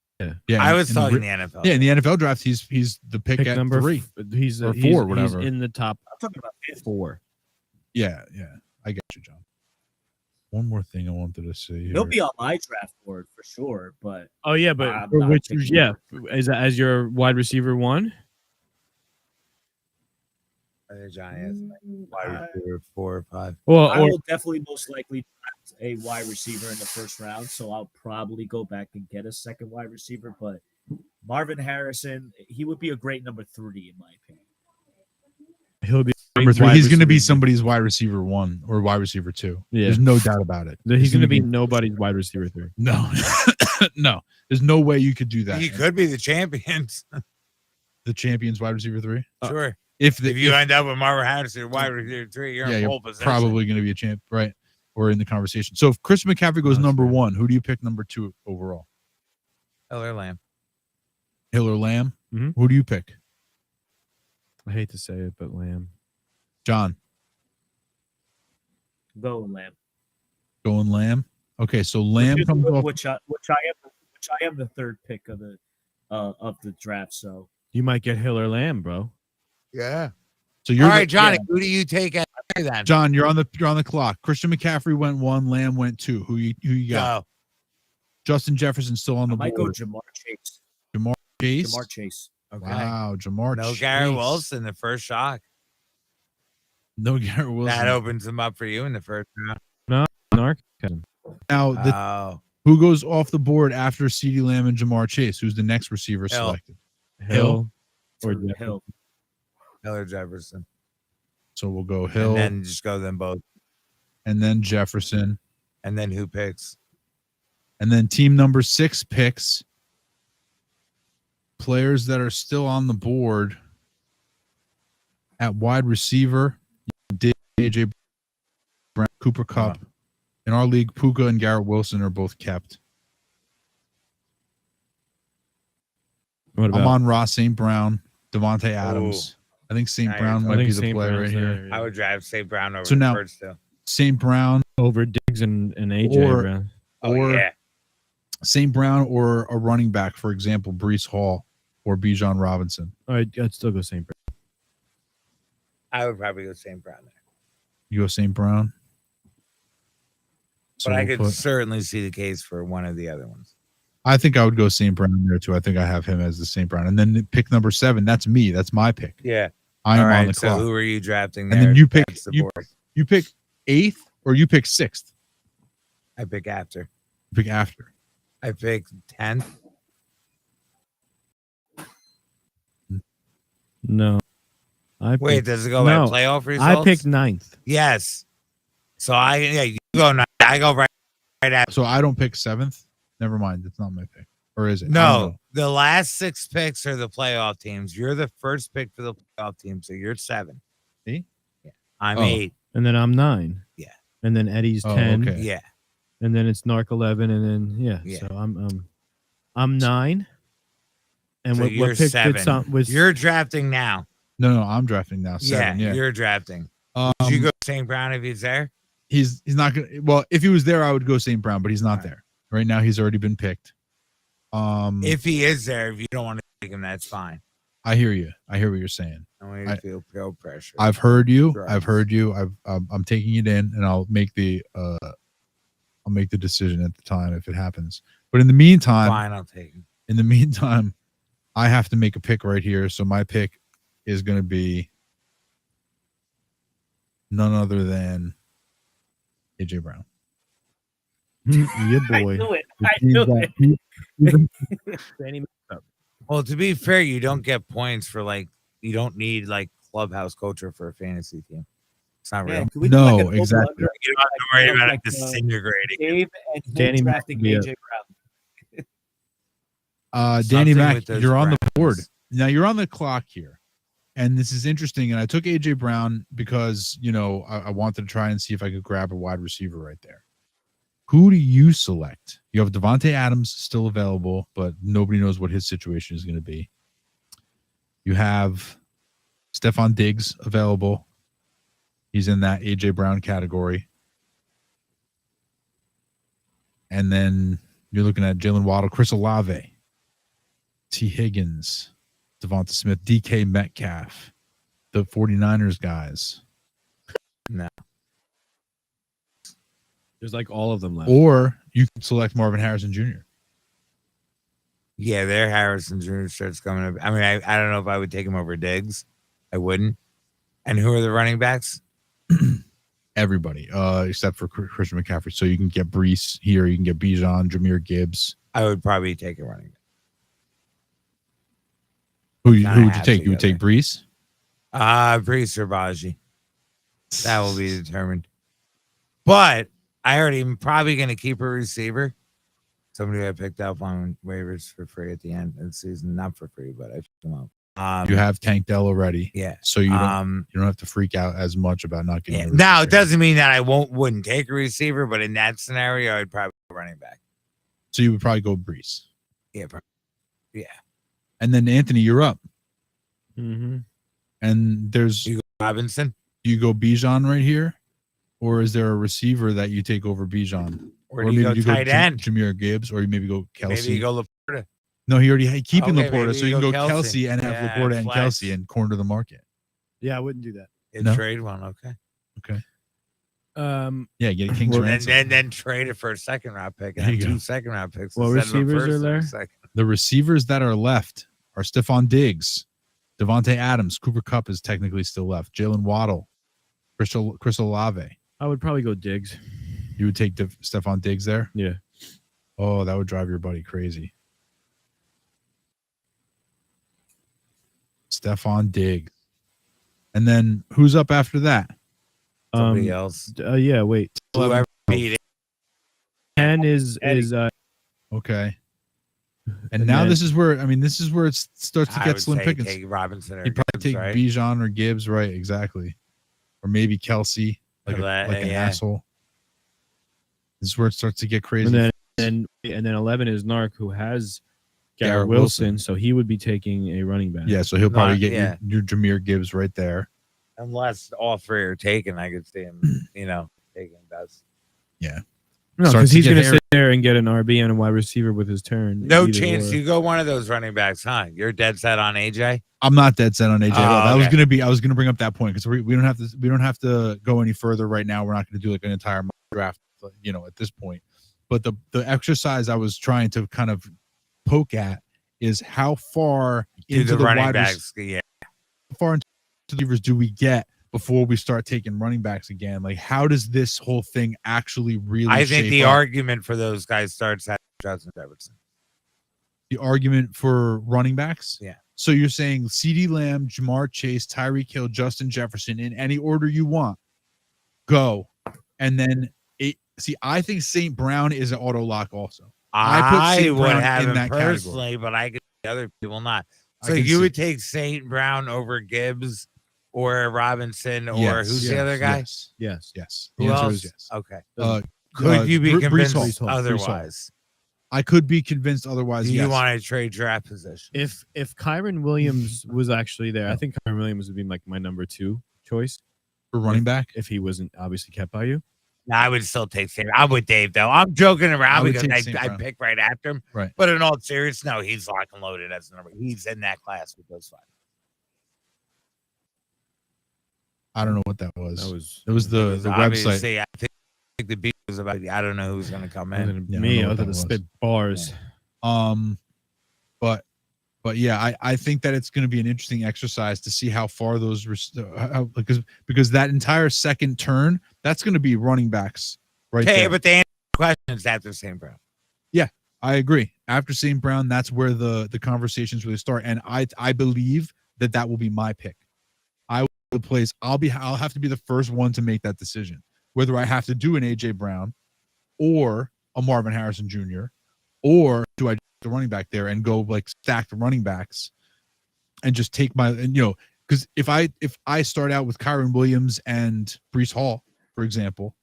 Yeah. I was in the talking re- the NFL. Yeah, in the NFL draft, he's the pick at number 3. He's Or he's- 4, whatever. He's in the top I'm talking about fifth. 4. Yeah. I get you, John. one more thing I wanted to say here. He'll be on my draft board for sure, but Oh yeah, but I'm for not which picking yeah, him. as your wide receiver one? I think Johnny has wide receiver 4 or 5. Well, I or will definitely most likely draft a wide receiver in the first round, so I'll probably go back and get a second wide receiver. But Marvin Harrison, he would be a great number 3 in my opinion. he'll be Number 3, wide he's going to be receiver. somebody's wide receiver 1 or wide receiver 2. Yeah. There's no doubt about it. He's going to be gonna nobody's wide receiver 3. no, no. There's no way you could do that. He could be the champions. The champions wide receiver 3. Sure. If You end up with Marvin Harrison, wide receiver 3, you're in pole position. probably going to be a champ, right? Or in the conversation. So if Chris McCaffrey goes That's number fair. 1, who do you pick number 2 overall? Eller Lamb. Hill or Lamb? Mhm. Who do you pick? I hate to say it, but Lamb. John, Go Lamb. going Lamb. Okay, so Lamb comes off. Which I am the third pick of the draft. So You might get Hill or Lamb, bro. Yeah. So you're All right, the- Johnny, who do you take at then? John. You're on the clock. Christian McCaffrey went 1. Lamb went 2. Who you got? Go. Justin Jefferson still on the I might go board. Jamar Chase. Chase. Jamar Chase. Okay. Wow, Jamar. No Chase. Garrett Wilson, the first shock. No Garrett Wilson. That opens him up for you in the first round. Narc. Now, Oh, who goes off the board after CeeDee Lamb and Jamar Chase? Who's the next receiver Hill. selected? Hill or Hill. Miller Jefferson. So we'll go Hill And then just go them both. and then Jefferson. And then who picks? And then team number 6 picks players that are still on the board at wide receiver. AJ Brown, Cooper Kupp. In our league, Puka and Garrett Wilson are both kept. What about? Amon-Ra St. Brown, Devontae Adams. I think St. Now you're Brown talking. might I think be the St. play Brown's right here. there, I would drive St. Brown over So the now- first two. St. Brown over Diggs and AJ Or- Brown. Oh, or yeah. St. Brown or a running back, for example, Brees Hall or Bijan Robinson. All right, I'd still go St. Brown. I would probably go St. Brown there. You go St. Brown. So But I we'll could put- certainly see the case for one of the other ones. I think I would go St. Brown there too. I think I have him as the St. Brown. And then pick number 7. That's me. That's my pick. Yeah. I am All right. on the So clock. who are you drafting And there? then you pick- That's the you- board. You pick 8th or you pick 6th? I pick after. Pick after. I pick 10th. No. Wait, does it go No, by playoff results? I picked 9th. Yes. So you go 9. I go right after. So I don't pick 7th. Never mind. It's not my pick. Or is it? I don't No, know. the last 6 picks are the playoff teams. You're the first pick for the playoff team, so you're 7. Me? Yeah. I'm Oh. 8. And then I'm 9. Yeah. And then Eddie's Oh, 10. okay. Yeah. And then it's Narc 11. And then, yeah. Yeah. So I'm 9. And So what you're pick 7. did some was You're drafting now. No, I'm drafting now. 7. Yeah. You're drafting. Um, Would you go St. Brown if he's there? he's not gonna. Well, if he was there, I would go St. Brown, but he's not All right. there right now. He's already been picked. If he is there, if you don't want to take him, that's fine. I hear you. I hear what you're saying. I want you to feel peer pressure. I've heard you. Right. I've heard you. I'm taking it in, and I'll make the decision at the time if it happens. But in the meantime, Fine, I'll take him. in the meantime, I have to make a pick right here. So my pick is going to be none other than AJ Brown. yeah, boy. I knew it. He's I knew that- it. Danny Well, to be fair, you don't get points for you don't need clubhouse culture for a fantasy team. It's not real. Man, can we No, do like an exactly. over-under? You don't have to worry about it Like, disintegrating. Dave and him Danny drafting Mac- AJ Brown. Danny Something Mac, with those you're on the board. Browns. Now you're on the clock here. And this is interesting. And I took AJ Brown because, I wanted to try and see if I could grab a wide receiver right there. Who do you select? You have Devontae Adams still available, but nobody knows what his situation is going to be. You have Stephon Diggs available. He's in that AJ Brown category. And then you're looking at Jalen Waddle, Chris Olave, T. Higgins, Devonta Smith, DK Metcalf, the 49ers guys. No. There's like all of them left. or you can select Marvin Harrison Jr. Yeah, their Harrison Jr. starts coming up. I mean, I don't know if I would take him over Diggs. I wouldn't. And who are the running backs? Everybody, except for Christian McCaffrey. So you can get Brees here. You can get Bijan, Jahmyr Gibbs. I would probably take a running back. Who would you have take? to You would go take Brees? Brees or Baji. That will be determined. But I already am probably going to keep a receiver. Somebody I picked up on waivers for free at the end of the season. Not for free, but I picked them up. You have Tank Dell already. Yeah. So you don't have to freak out as much about not getting. Yeah. a Now, it receiver. doesn't mean that I wouldn't take a receiver, but in that scenario, I'd probably go running back. So you would probably go Brees. Yeah. Yeah. And then Anthony, you're up. Mm-hmm. And there's You go Robinson, you go Bijan right here, or is there a receiver that you take over Bijan? or do you go tight end? Jahmyr Gibbs, or you maybe go Kelsey. Maybe you go Laporta. No, he already had keeping Okay, Laporta, maybe so you you can go go Kelsey and have Yeah, Laporta and flex. Kelsey and corner the market. Yeah, I wouldn't do that. And trade one. Okay. Yeah, get a King's Well, ransom. And then trade it for a second round pick and There you have go. 2 second round picks. What instead of a receivers first are and a there? second. The receivers that are left are Stephon Diggs, Devontae Adams, Cooper Kupp is technically still left, Jalen Waddle, Chris Olave. I would probably go Diggs. You would take Stephon Diggs there? Yeah. Oh, that would drive your buddy crazy. Stephon Diggs. And then who's up after that? Somebody else. Yeah, wait. Whoever beat it. 10 is Okay. And And now then- this is where it starts to I get would slim say pickings. take Robinson or You'd probably Gibbs, take right? Bijan or Gibbs, right? Exactly. Or maybe Kelsey, like an Yeah. asshole. This is where it starts to get crazy. and then 11 is Narc, who has Garrett Garrett Wilson. Wilson, so he would be taking a running back. Yeah, so he'll probably Not- get yeah. your Jahmyr Gibbs right there. Unless all 3 are taken, I could see him, taking best. No, Starts because to he's get going to hairy. sit there and get an RB and a wide receiver with his turn. No either chance or. you go one of those running backs, huh? You're dead set on AJ? I'm not dead set on AJ. Oh, I was okay. gonna bring up that point because we don't have to go any further right now. We're not gonna do like an entire mock draft, at this point. But the exercise I was trying to kind of poke at is how far Do into the the running wide backs. Yeah. how far into the receivers do we get before we start taking running backs again? Like, how does this whole thing actually really? I think shape the up? argument for those guys starts at Justin Jefferson. The argument for running backs. Yeah. So you're saying CeeDee Lamb, Jamar Chase, Tyreek Hill, Justin Jefferson in any order you want. Go. And then I think St. Brown is an auto lock also. I put I St. would Brown have in him that category. personally, but I could see other people not. I So can you see- would take St. Brown over Gibbs or Robinson or Yes, who's the yes, other guy? Yes. Yes. Yes. Who The answer else? is yes. Okay. Uh, Could you be Brees convinced Hall. Brees Hall. otherwise? I could be convinced otherwise. Do you Yes. want to trade draft position? If Kyron Williams was actually there, I think Kyron Williams would be like my number 2 choice for running back. if he wasn't obviously kept by you. No, I would still take St. I'm with Dave though. I'm joking I around would because take St. I Brown. pick right after him. Right. But in all seriousness, no, he's lock and loaded as the number. He's in that class with those 5. I don't know what that was. That was It was the website. Obviously, I think the beat was about. I don't know who's going to come in. Yeah, I don't me. know I what was that going to was. spit bars. But yeah, I think that it's going to be an interesting exercise to see how far those because that entire second turn, that's going to be running backs right Okay, there. but the answer to the question is after St. Brown. I agree. After St. Brown, that's where the conversations really start, and I believe that will be my pick. I will the place. I'll have to be the first one to make that decision, whether I have to do an AJ Brown or a Marvin Harrison Jr. or do I the running back there and go like stack the running backs and just take because if I start out with Kyron Williams and Brees Hall, for example,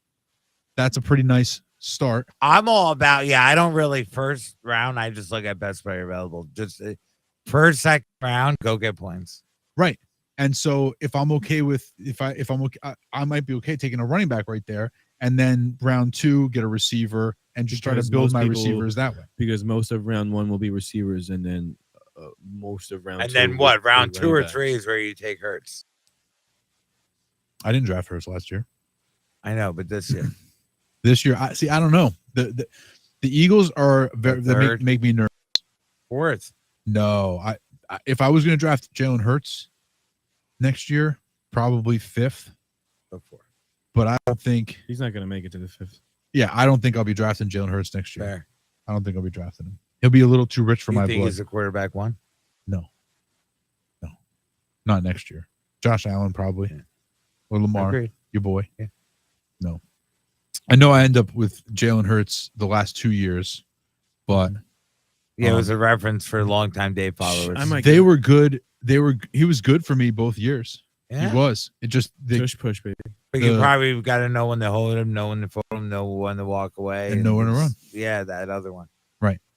that's a pretty nice start. I'm all about, I don't really first round. I just look at best player available. Just first, second round, go get points. Right. And so if I'm okay with if I'm okay, I might be okay taking a running back right there, and then round 2 get a receiver and just try to Because build most my people- receivers that way. Because most of round 1 will be receivers, and then most of round And 2 then will what? be Round 2 or running backs. 3 is where you take Hurts. I didn't draft Hurts last year. I know, but this year. This year, I don't know. The Eagles are very they third. make me nervous. Fourth. No, I if I was going to draft Jalen Hurts next year, probably fifth. Before. But I don't think. He's not going to make it to the 5th. Yeah, I don't think I'll be drafting Jalen Hurts next year. Fair. I don't think I'll be drafting him. He'll be a little too rich for You my think blood. he's a quarterback one? No, not next year. Josh Allen probably, Yeah. or Lamar, Agreed. your boy. Yeah. No, I know I end up with Jalen Hurts the last 2 years, but Yeah, it was a reference for longtime Dave followers. I might they were good. He was good for me both years. yeah. He was. It just push, baby. But you the- probably got to know when to hold him, know when to fold him, know when to walk away, And know when to it's- run. Yeah, that other one.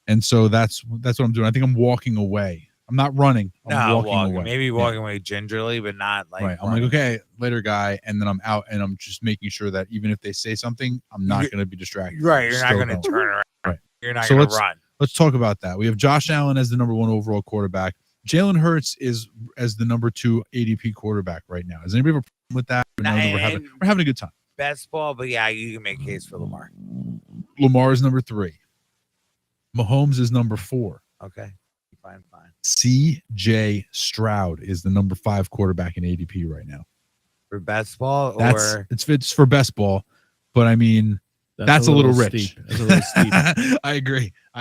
and so that's what I'm doing. I think I'm walking away. I'm not running. I'm No, walking walking. away. Maybe Yeah. walking away gingerly, but not like. Right. I'm like, okay, later, guy, and then I'm out, and I'm just making sure that even if they say something, I'm not You- going to be distracted. Right, I'm you're not still going to going. turn around. Right. You're not So going to let's- run. Let's talk about that. We have Josh Allen as the number 1 overall quarterback. Jalen Hurts is as the number 2 ADP quarterback right now. Does anybody have a problem with that? Or no, Nah, we're having a good time. Best ball, but yeah, you can make a case for Lamar. Lamar is number 3. Mahomes is number 4. Okay, fine. CJ Stroud is the number 5 quarterback in ADP right now. For best ball, That's or it's for best ball, but I mean that's a little rich. Steep. That's a little steep I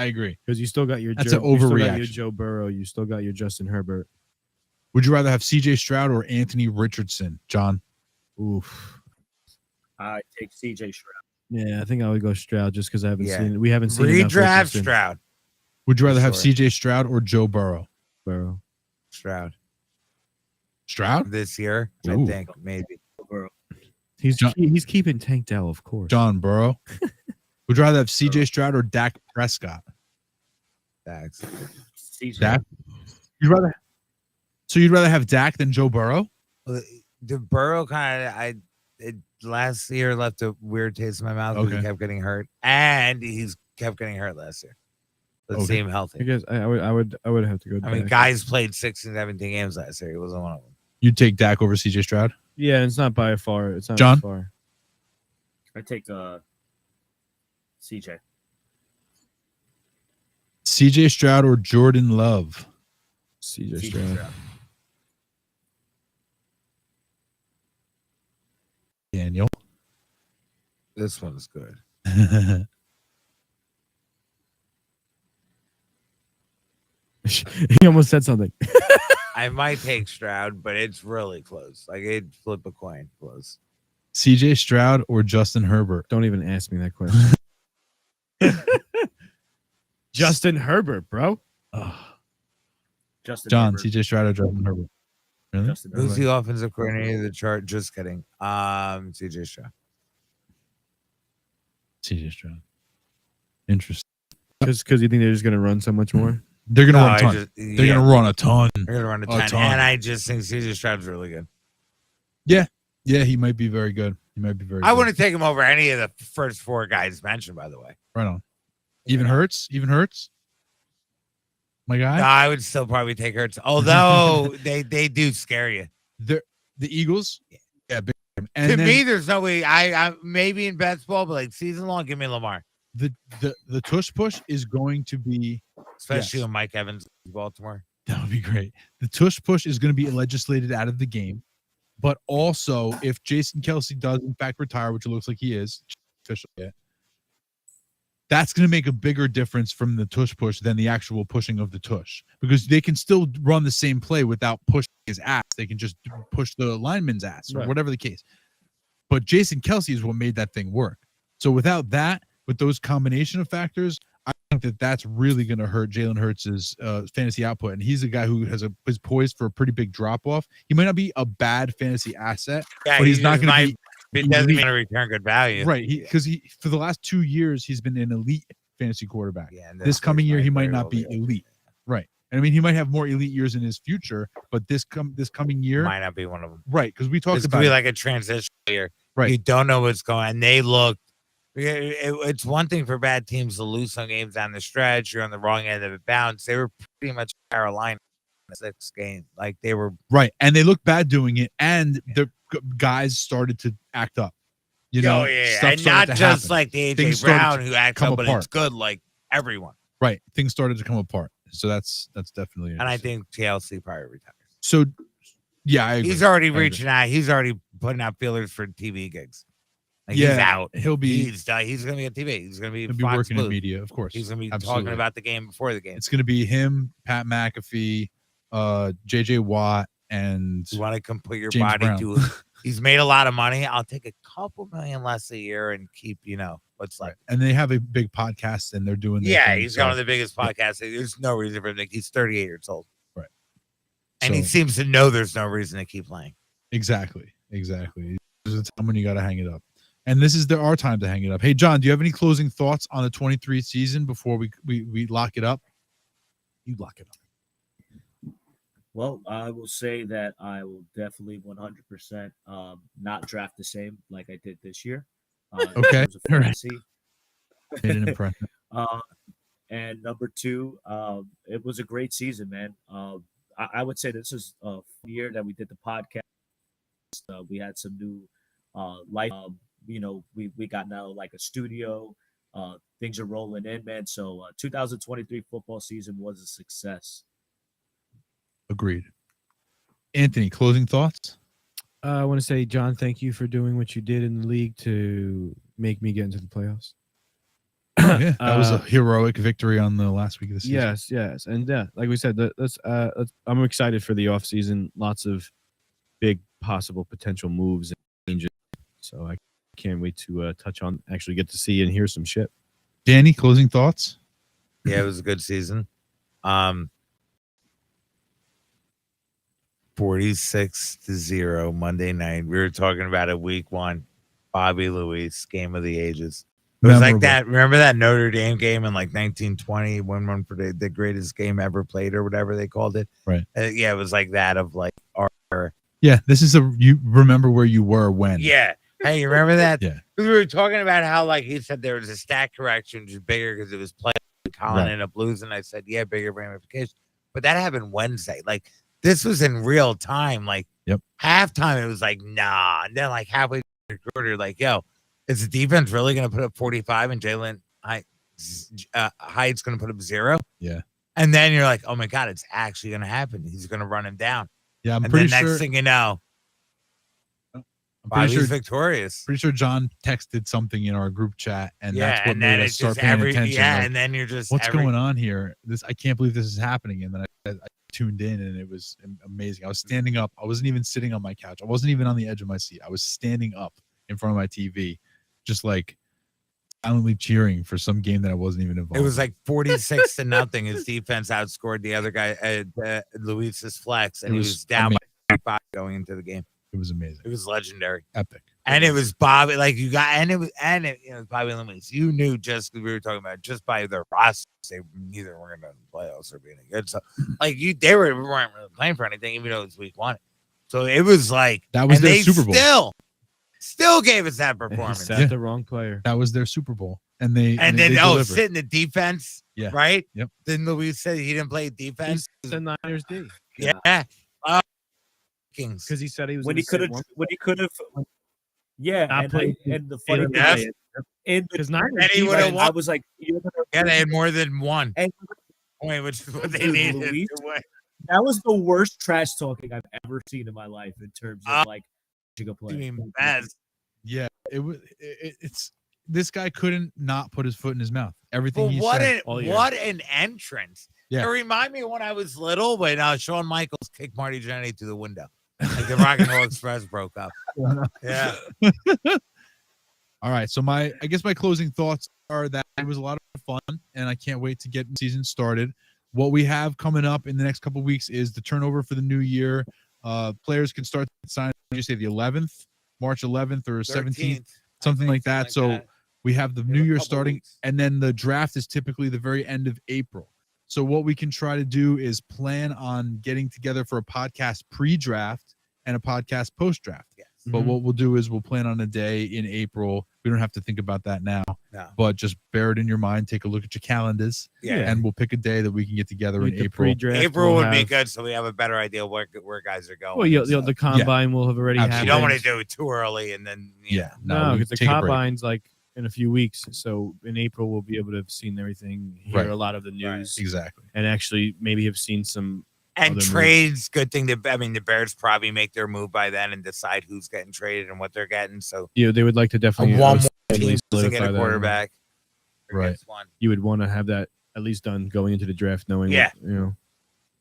agree. because you still got your That's Joe, an you still got your overreaction. Joe Burrow. You still got your Justin Herbert. Would you rather have CJ Stroud or Anthony Richardson, John? Oof. I take CJ Stroud. Yeah, I think I would go Stroud just because I haven't Yeah. seen. We haven't seen enough redraft Richardson. Stroud. Would you rather have Sure. CJ Stroud or Joe Burrow? Burrow. Stroud Stroud? this year, Ooh. I think maybe. He's John- he's keeping Tank Dell, of course. John Burrow? Would you rather have CJ Stroud or Dak Prescott? Thanks. CJ. Dak? You'd rather have Dak than Joe Burrow? The Burrow last year left a weird taste in my mouth because Okay. he kept getting hurt, and he's kept getting hurt last year. Let's Okay. see him I healthy. guess I would have to go. I mean, Dak. guys played 16, 17 games last year. He wasn't one of them. You'd take Dak over CJ Stroud? Yeah, and it's not by far. It's not John? far. I take CJ. CJ Stroud or Jordan Love? CJ CJ Stroud. Stroud. Daniel. This one's good. He almost said something. I might take Stroud, but it's really close. Like it'd flip a coin close. CJ Stroud or Justin Herbert? Don't even ask me that question. Justin Herbert, bro. Oh, Justin John, Herbert. CJ Stroud or Justin Herbert? Really? Justin Who's Herbert. the offensive coordinator of the chart? Just kidding. CJ Stroud. CJ Stroud. Interesting. Just because you think they're just gonna run so much more. They're gonna No, run a I ton. just- They're yeah, gonna run a ton. They're gonna run a a ton. ton. And I just think CJ Stroud's really good. Yeah, he might be very good. He might be very I good. wouldn't take him over any of the first 4 guys mentioned, by the way. Right on. Even Hurts? My guy? No, I would still probably take Hurts. Although they do scare you. The Eagles? Yeah, big time. And To then me, there's no way. I maybe in best ball, but like season long, give me Lamar. the tush push is going to be Especially Yes. when Mike Evans leaves Baltimore. that would be great. The tush push is going to be legislated out of the game. But also, if Jason Kelsey does in fact retire, which it looks like he is officially yet, that's going to make a bigger difference from the tush push than the actual pushing of the tush, because they can still run the same play without pushing his ass. They can just push the lineman's ass or Right. whatever the case. But Jason Kelsey is what made that thing work. So without that, with those combination of factors, I think that that's really going to hurt Jalen Hurts' fantasy output. And he's a guy who is poised for a pretty big drop off. He might not be a bad fantasy asset, Yeah, but he's not just going to be It doesn't elite. mean to return good value. right. Because he for the last 2 years he's been an elite fantasy quarterback. Yeah, and This coming year he might very not well be elite. Right. And I mean he might have more elite years in his future, but this coming year, Might not be one of them. right? Because we talked This could about be it. like a transition year. Right. You don't know what's going on. They look. It's one thing for bad teams to lose some games down the stretch. You're on the wrong end of the bounce. They were pretty much Carolina in the 6th game. Like they were. right, and they look bad doing it, and the guys started to act up. You know, stuff and started not to just happen. like the Things AJ started Brown to who acts come up, but apart. it's good like everyone. Right. Things started to come apart. So that's definitely And I interesting. think TLC probably retires. So. Yeah, I agree. He's already I agree. reaching out. He's already putting out feelers for TV gigs. Like Yeah, he's out. he'll be- He's done. He's going to be on TV. He's going to be. He'll be Fox working in Booth. media, of course. He's going to be Absolutely. talking about the game before the game. It's going to be him, Pat McAfee, JJ Watt, and You want to come put your James body Brown. to. He's made a lot of money. I'll take a couple million less a year and keep, what's like. right. And they have a big podcast, and they're doing. Their Yeah, thing, he's so, one of the biggest podcasts. There's no reason for him. He's 38 years old. Right. And he So- seems to know there's no reason to keep playing. Exactly. There's a time when you got to hang it up, and this is our time to hang it up. Hey, John, do you have any closing thoughts on the 23 season before we lock it up? You lock it up. Well, I will say that I will definitely 100% not draft the same like I did this year. In Okay. terms of All right. fantasy. Made an impression. And number two, it was a great season, man. I would say this is a year that we did the podcast. We had some new life. We got now like a studio. Things are rolling in, man. So 2023 football season was a success. Agreed. Anthony, closing thoughts? I want to say, John, thank you for doing what you did in the league to make me get into the playoffs. Oh, yeah, that was a heroic victory on the last week of the season. Yes, and yeah, like we said, I'm excited for the off season. Lots of big possible potential moves and changes. So I can't wait to touch on, actually get to see and hear some shit. Danny, closing thoughts? Yeah, it was a good season. 46-0 Monday night. We were talking about it week 1. Bobby Louise, game of the ages. It was like that. Remember that Notre Dame game in like 1920 when one for the greatest game ever played or whatever they called it. Right. Yeah, it was like that of like our. Yeah, this is you remember where you were when. Yeah. Hey, you remember that? Yeah. We were talking about how like he said there was a stat correction just bigger because it was playing Colin Right. and a Blues, and I said yeah, bigger ramification. But that happened Wednesday. Like this was in real time. Like halftime, it was like nah, and then like halfway through the quarter, like yo. Is the defense really going to put up 45 and Jalen Hyde's going to put up 0? Yeah. And then you're like, oh my God, it's actually going to happen. He's going to run him down. Yeah, I'm and pretty then sure. next thing you know, Bobby's victorious. Pretty sure John texted something in our group chat, and that's what and then made us it's start just paying attention. Yeah, like, and then you're just what's going on here? I can't believe this is happening. And then I tuned in, and it was amazing. I was standing up. I wasn't even sitting on my couch. I wasn't even on the edge of my seat. I was standing up in front of my TV, just like silently cheering for some game that I wasn't even involved. It was like 46-0. His defense outscored the other guy, Luis's flex, and he was down by 5 going into the game. It was amazing. It was legendary, epic, and it was Bobby. Like you got, and it was Bobby Lemons. You knew just we were talking about just by their roster, they neither were going to the playoffs or be any good. So like they weren't really playing for anything, even though it was week 1. So it was like that was their Super Bowl. Still gave us that performance. He sat the wrong player. That was their Super Bowl, and they delivered. Sit in the defense. Yeah. Right. Yep. Then Luis said he didn't play defense. He's the Niners D. Yeah. Kings. Because he said he was when he could have. Yeah, and the funny thing is, because Niners and he would have won. I was like, yeah, they had more than one. And which is what they needed. Luis, that was the worst trash talking I've ever seen in my life in terms of like a play. Yeah, it's this guy couldn't not put his foot in his mouth. Everything he what said. What an entrance! Yeah. It reminded me of when I was little when Shawn Michaels kicked Marty Jannetty through the window. Like the Rock and Roll Express broke up. Yeah. All right. So I guess my closing thoughts are that it was a lot of fun, and I can't wait to get the season started. What we have coming up in the next couple of weeks is the turnover for the new year. Players can start signing. Did you say the 11th, March 11th or 17th, something like that. So we have the new year starting, and then the draft is typically the very end of April. So what we can try to do is plan on getting together for a podcast pre-draft and a podcast post-draft. Yes. But Mhm. what we'll do is we'll plan on a day in April. We don't have to think about that now, No. but just bear it in your mind. Take a look at your calendars, Yeah. and we'll pick a day that we can get together Like in the April. pre-draft April we'll would be have- good, so we have a better idea where guys are going. Well, and stuff. the combine will have already Absolutely. happened. You don't want to do it too early, and then Yeah, No, we because the take a break. combine's like in a few weeks. So in April, we'll be able to have seen everything, hear Right. a lot of the Right. news, Exactly. and actually maybe have seen some. And other moves. trades, good thing to. I mean, the Bears probably make their move by then and decide who's getting traded and what they're getting. So Yeah, they would like to definitely one more solidly team doesn't get solidify a that. quarterback. or Right. gets one. You would want to have that at least done going into the draft, knowing Yeah. what.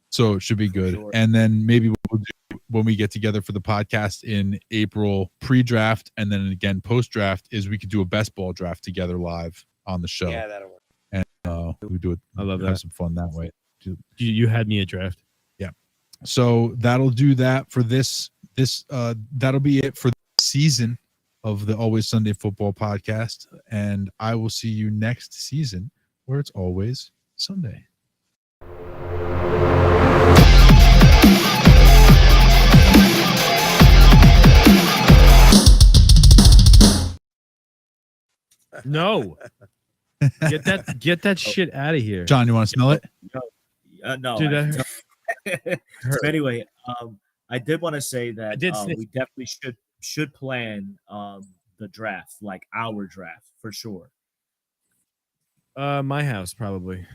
So it should be For good. sure. And then maybe what we'll do when we get together for the podcast in April pre-draft and then again post-draft is we could do a best ball draft together live on the show. Yeah, that'll work. And we do it. I love have that. some fun that way. You had me a draft. So that'll do that for this. That'll be it for the season of the Always Sunday Football podcast. And I will see you next season where it's always Sunday. No, get that shit out of here, John, you want to smell it? No. Dude, I- that so anyway, I did want to say I that did say- we definitely should plan the draft, like our draft for sure. my house probably.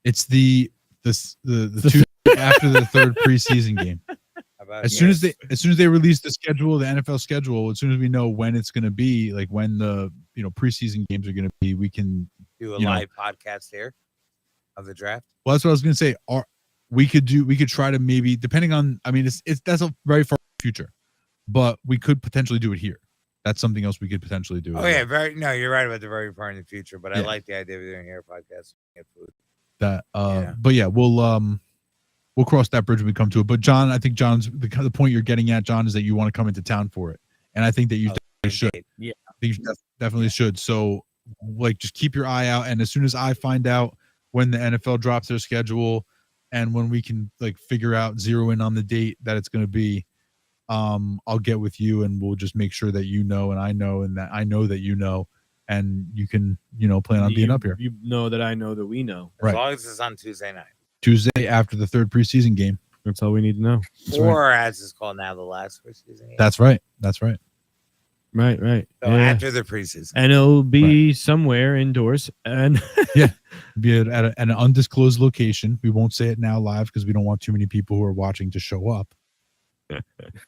It's the two after the third preseason game. How about As soon as they release the schedule, the NFL schedule, as soon as we know when it's going to be, like when the preseason games are going to be, we can. do a you know- live podcast here of the draft? Well, that's what I was going to say. We could try to maybe, depending on. I mean, it's that's a very far future, but we could potentially do it here. That's something else we could potentially do. Oh yeah, you're right about the very far in the future, but I Yeah. like the idea of doing a podcast. Get food. That. Yeah. But yeah, we'll cross that bridge when we come to it. But John, I think John's the point you're getting at, John, is that you want to come into town for it, and I think that you definitely should. Indeed. I think you definitely should. So, like, just keep your eye out, and as soon as I find out when the NFL drops their schedule, and when we can like figure out zero in on the date that it's going to be, I'll get with you, and we'll just make sure that you know, and I know, and that I know that you know, and you can plan on being up here You know that I know that we know. As Right. long as it's on Tuesday night, Tuesday after the third preseason game. That's all we need to know. That's right. or as it's called now, the last preseason game. That's right. That's right. Right. So Yeah. after the preseason. And it'll be somewhere indoors. And Be at an undisclosed location. We won't say it now live because we don't want too many people who are watching to show up.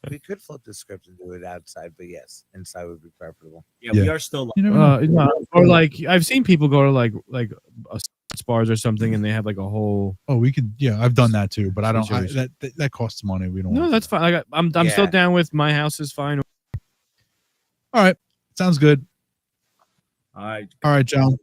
We could flip the script and do it outside, but yes, inside would be preferable. Yeah, Yeah. we are still. You never know. no, or like I've seen people go to like a bars or something, and they have like a whole. Oh, we could. Yeah, I've done that too, but I don't. Situation. That costs money. We don't. No, want that's fine. Like I'm Yeah. still down with my house is fine. All right. Sounds good. All right. All right, John.